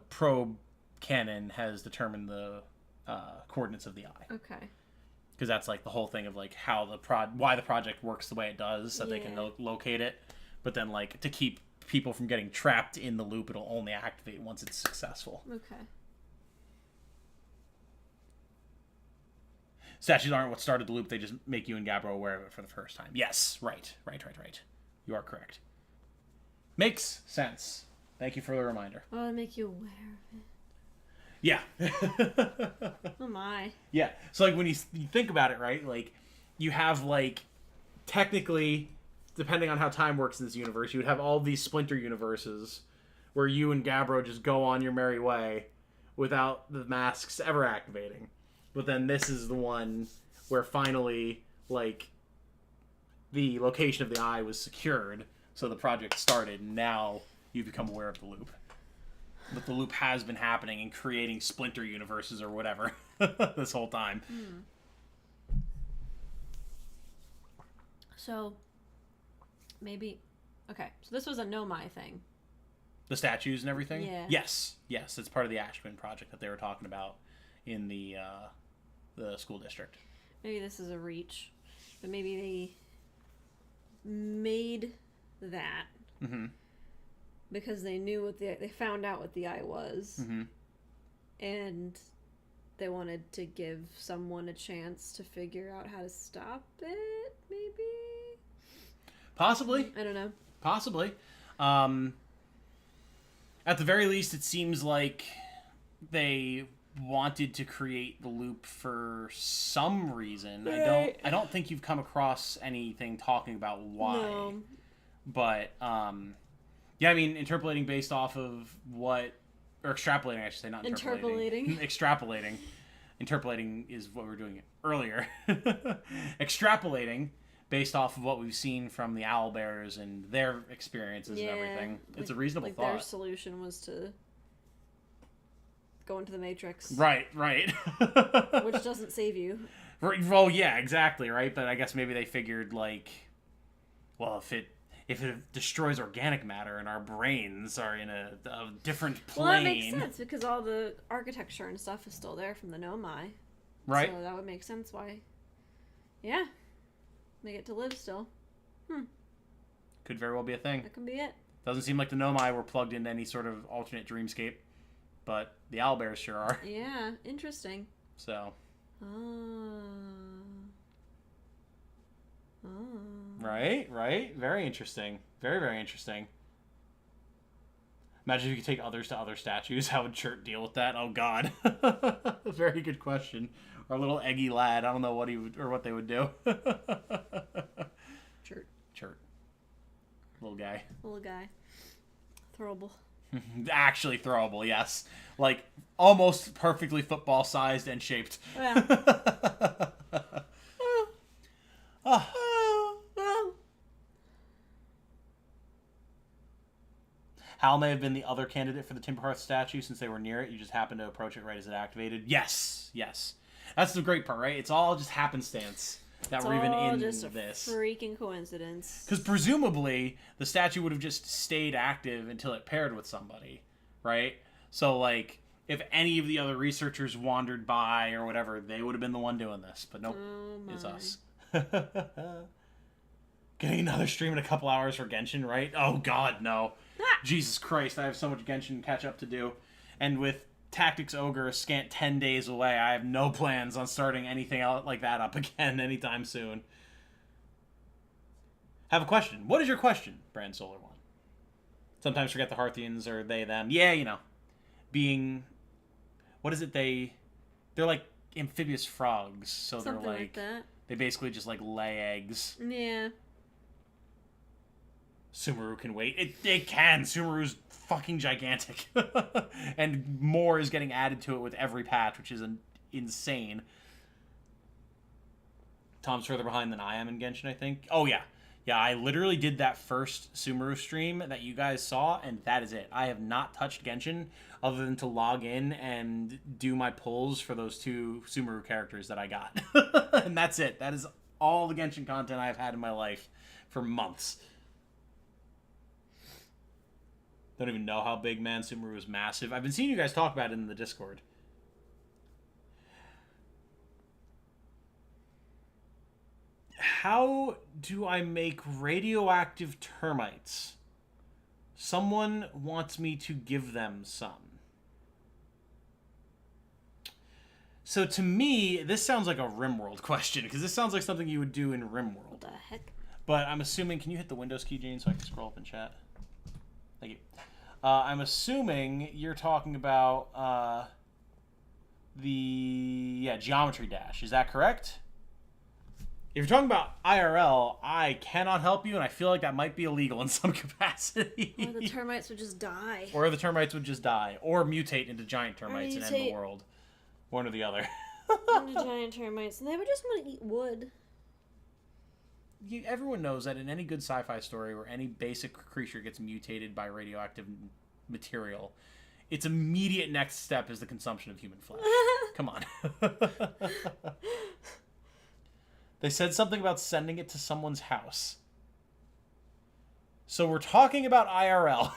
probe cannon has determined the coordinates of the eye. Okay. Because that's like the whole thing of like how why the project works the way it does, so they can locate it. But then like to keep people from getting trapped in the loop, it'll only activate once it's successful. Okay. Statues aren't what started the loop; they just make you and Gabbro aware of it for the first time. Yes, right. You are correct. Makes sense. Thank you for the reminder. Oh, I make you aware of it. Yeah. Oh my. Yeah. So like when you think about it, right? Like you have like technically, depending on how time works in this universe, you would have all these splinter universes where you and Gabbro just go on your merry way without the masks ever activating. But then this is the one where finally, like, the location of the eye was secured, so the project started, and now you've become aware of the loop. But the loop has been happening and creating splinter universes or whatever this whole time. So, maybe... Okay, so this was a Nomai thing. The statues and everything? Yeah. Yes, it's part of the Ashman project that they were talking about in the school district. Maybe this is a reach, but maybe they made that because they knew they found out what the eye was, Mm-hmm. and they wanted to give someone a chance to figure out how to stop it. Maybe. Possibly. I don't know. Possibly. At the very least, it seems like they wanted to create the loop for some reason. Right. I don't think you've come across anything talking about why. No. But yeah, I mean, interpolating based off of what, or extrapolating, I should say, not interpolating. Extrapolating. Interpolating is what we were doing earlier. Extrapolating based off of what we've seen from the owlbears and their experiences and everything. It's a reasonable thought. Their solution was to go into the Matrix. Right. Which doesn't save you. Well, yeah, exactly, right? But I guess maybe they figured, like, well, if it destroys organic matter and our brains are in a different plane... Well, that makes sense, because all the architecture and stuff is still there from the Nomai. Right. So that would make sense why... Yeah. They get to live still. Could very well be a thing. That can be it. Doesn't seem like the Nomai were plugged into any sort of alternate dreamscape, but the owlbears sure are. Yeah, interesting. So. Oh. Right. Very interesting. Very, very interesting. Imagine if you could take others to other statues. How would Chert deal with that? Oh, God. Very good question. Our little eggy lad. I don't know what he would, or what they would do. Chert. Little guy. Throwable. Actually throwable, yes. Like, almost perfectly football-sized and shaped. Yeah. Hal may have been the other candidate for the Timberhearth statue since they were near it. You just happened to approach it right as it activated. Yes. That's the great part, right? It's all just happenstance that we're even in just this. Freaking coincidence. Because presumably the statue would have just stayed active until it paired with somebody, right? So, like, if any of the other researchers wandered by or whatever, they would have been the one doing this. But nope, it's us. Getting another stream in a couple hours for Genshin, right? Oh, God, no. Jesus Christ, I have so much Genshin catch up to do. And with Tactics Ogre a scant 10 days away, I have no plans on starting anything else like that up again anytime soon. Have a question. What is your question, Brand Solar One? Sometimes forget the Hearthians or they, them. Yeah, you know. Being... What is it? They're like amphibious frogs. So Something they're like that. They basically just like lay eggs. Yeah. Sumeru can wait. It can. Sumeru's fucking gigantic. And more is getting added to it with every patch, which is insane. Tom's further behind than I am in Genshin, I think. Oh, yeah. Yeah, I literally did that first Sumeru stream that you guys saw, and that is it. I have not touched Genshin other than to log in and do my pulls for those 2 Sumeru characters that I got. And that's it. That is all the Genshin content I've had in my life for months. Don't even know how big, man. Sumeru is massive. I've been seeing you guys talk about it in the Discord. How do I make radioactive termites? Someone wants me to give them some. So to me, this sounds like a RimWorld question, because this sounds like something you would do in RimWorld. What the heck? But I'm assuming... Can you hit the Windows key, Jane, so I can scroll up in chat? Thank you. I'm assuming you're talking about the Geometry Dash. Is that correct? If you're talking about IRL, I cannot help you, and I feel like that might be illegal in some capacity. Or the termites would just die. Or the termites would just die. Or mutate into giant termites and end the world. One or the other. Into giant termites. And they would just want to eat wood. Everyone knows that in any good sci-fi story where any basic creature gets mutated by radioactive material, its immediate next step is the consumption of human flesh. Come on. They said something about sending it to someone's house. So we're talking about IRL.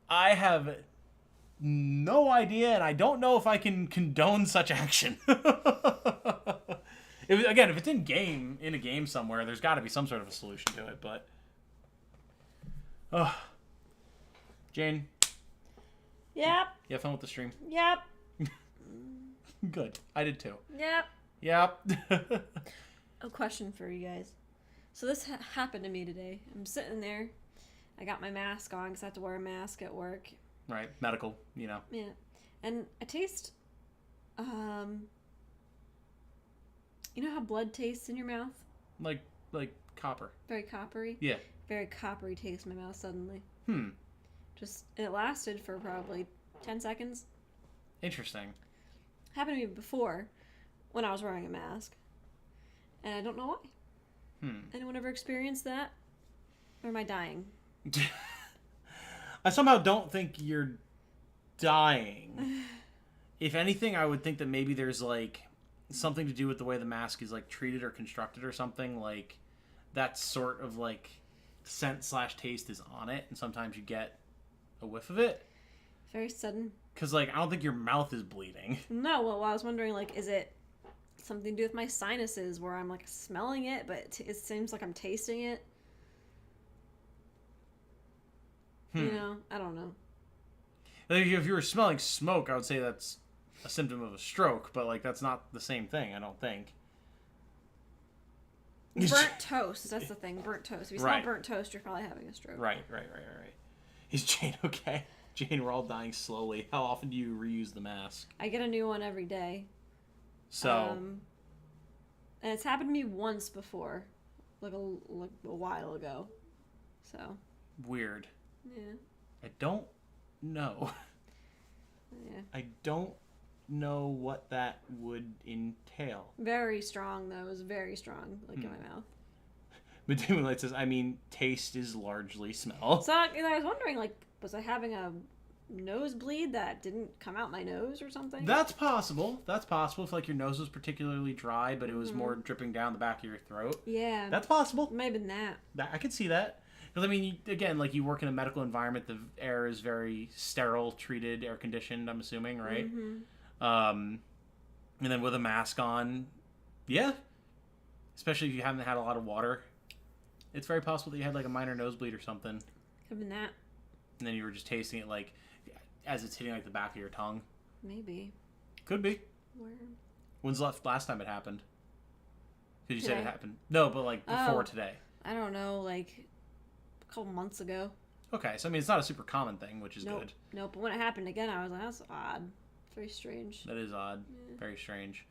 I have no idea, and I don't know if I can condone such action. If it's in a game somewhere, there's got to be some sort of a solution to it, but... Oh, Jane, Yep. you have fun with the stream? Yep. Good. I did too. Yep. Yep. A question for you guys. So this happened to me today. I'm sitting there. I got my mask on because I have to wear a mask at work. Right. Medical, you know. Yeah. And I taste, you know how blood tastes in your mouth? Like copper. Very coppery? Yeah. Very coppery taste in my mouth suddenly. Just, it lasted for probably 10 seconds. Interesting. Happened to me before when I was wearing a mask. And I don't know why. Anyone ever experienced that? Or am I dying? I somehow don't think you're dying. If anything, I would think that maybe there's like something to do with the way the mask is like treated or constructed or something. Like that sort of like scent/taste is on it, and sometimes you get a whiff of it. Very sudden. Because like I don't think your mouth is bleeding. No, well, I was wondering, like, is it something to do with my sinuses where I'm like smelling it, but it seems like I'm tasting it? You know, I don't know. If you were smelling smoke, I would say that's a symptom of a stroke, but like that's not the same thing, I don't think. Burnt toast, that's the thing. Burnt toast. If you smell Right. burnt toast, you're probably having a stroke. Right. Is Jane okay? Jane, we're all dying slowly. How often do you reuse the mask? I get a new one every day. So. And it's happened to me once before, like a while ago. So. Weird. Yeah. I don't know. Yeah. I don't know what that would entail. Very strong, though. It was very strong, like in my mouth. But Demon Light says, I mean, taste is largely smell. So I was wondering, like, was I having a nosebleed that didn't come out my nose or something? That's possible. That's possible. If like your nose was particularly dry, but it was more dripping down the back of your throat. Yeah. That's possible. It may have been that. I could see that. Because, I mean, again, like you work in a medical environment, the air is very sterile, treated, air conditioned, I'm assuming, right? And then with a mask on, yeah. Especially if you haven't had a lot of water. It's very possible that you had like a minor nosebleed or something. Could have been that. And then you were just tasting it like as it's hitting like the back of your tongue. Maybe. Could be. Where? When's the last time it happened? Because you said Today. it happened. No, but like before today. I don't know, like a couple months ago. Okay, so I mean it's not a super common thing, which is good. Nope, but when it happened again, I was like, that's odd. Very strange. That is odd. Yeah. Very strange.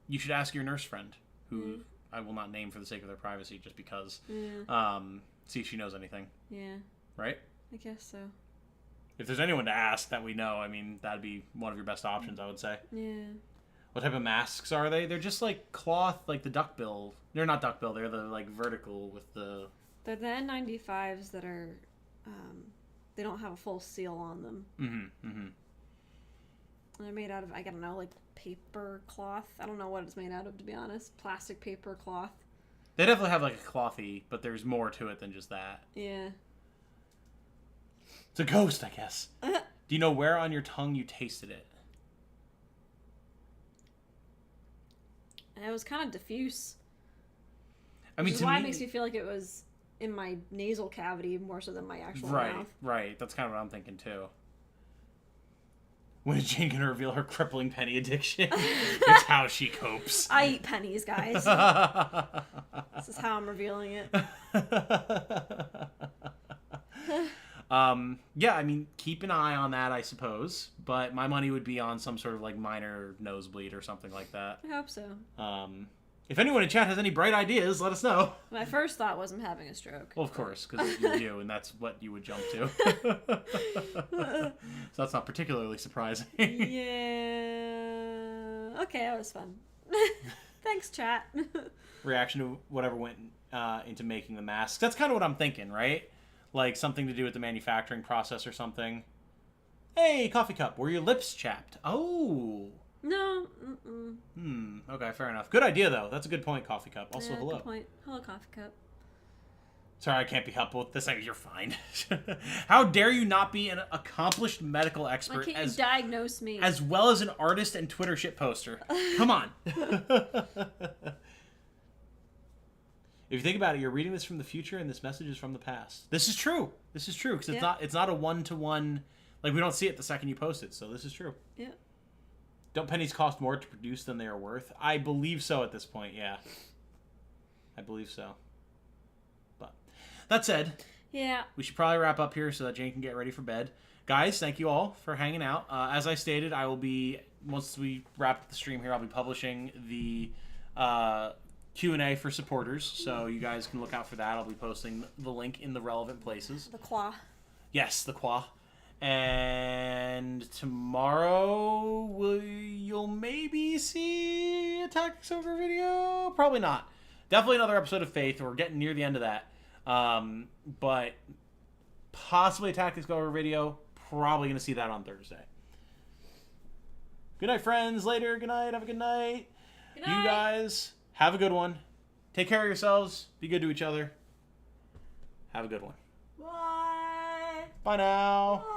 You should ask your nurse friend, who I will not name for the sake of their privacy, just because. Yeah. See if she knows anything. Yeah. Right? I guess so. If there's anyone to ask that we know, I mean, that'd be one of your best options, I would say. Yeah. What type of masks are they? They're just like cloth, like the duckbill. They're not duckbill. They're the like vertical with the. They're the N95s that are, they don't have a full seal on them. And they're made out of, I don't know, like paper cloth. I don't know what it's made out of, to be honest. Plastic paper cloth. They definitely have like a clothy, but there's more to it than just that. Yeah. It's a ghost, I guess. Do you know where on your tongue you tasted it? And it was kind of diffuse. I mean, which is why it makes me feel like it was in my nasal cavity more so than my actual mouth. Right. That's kind of what I'm thinking too. When is Jane gonna reveal her crippling penny addiction? It's how she copes. I eat pennies, guys. This is how I'm revealing it. Yeah, I mean, keep an eye on that, I suppose. But my money would be on some sort of like minor nosebleed or something like that. I hope so. If anyone in chat has any bright ideas, let us know. My first thought was I'm having a stroke. Well, of course, because you're you, and that's what you would jump to. So that's not particularly surprising. Yeah. Okay, that was fun. Thanks, chat. Reaction to whatever went into making the masks. That's kind of what I'm thinking, right? Like something to do with the manufacturing process or something. Hey, coffee cup, were your lips chapped? Oh. No. Okay, fair enough. Good idea, though. That's a good point, coffee cup. Also, yeah, hello. Good point. Hello, coffee cup. Sorry, I can't be helpful with this. You're fine. How dare you not be an accomplished medical expert? Why can't you diagnose me? As well as an artist and Twitter shitposter. Come on. If you think about it, you're reading this from the future, and this message is from the past. This is true. This is true, because it's not a one-to-one. Like, we don't see it the second you post it, so this is true. Yeah. Don't pennies cost more to produce than they are worth? I believe so at this point, yeah. I believe so. But that said, yeah, we should probably wrap up here so that Jane can get ready for bed. Guys, thank you all for hanging out. As I stated, I will be, once we wrap up the stream here, I'll be publishing the Q&A for supporters, so you guys can look out for that. I'll be posting the link in the relevant places. The qua. Yes, the qua. And tomorrow, you'll maybe see a Tactics Ogre video? Probably not. Definitely another episode of Faith. We're getting near the end of that. But possibly a Tactics Ogre video. Probably going to see that on Thursday. Good night, friends. Later. Good night. Have a good night. Good night. You guys, have a good one. Take care of yourselves. Be good to each other. Have a good one. Bye. Bye now. Bye.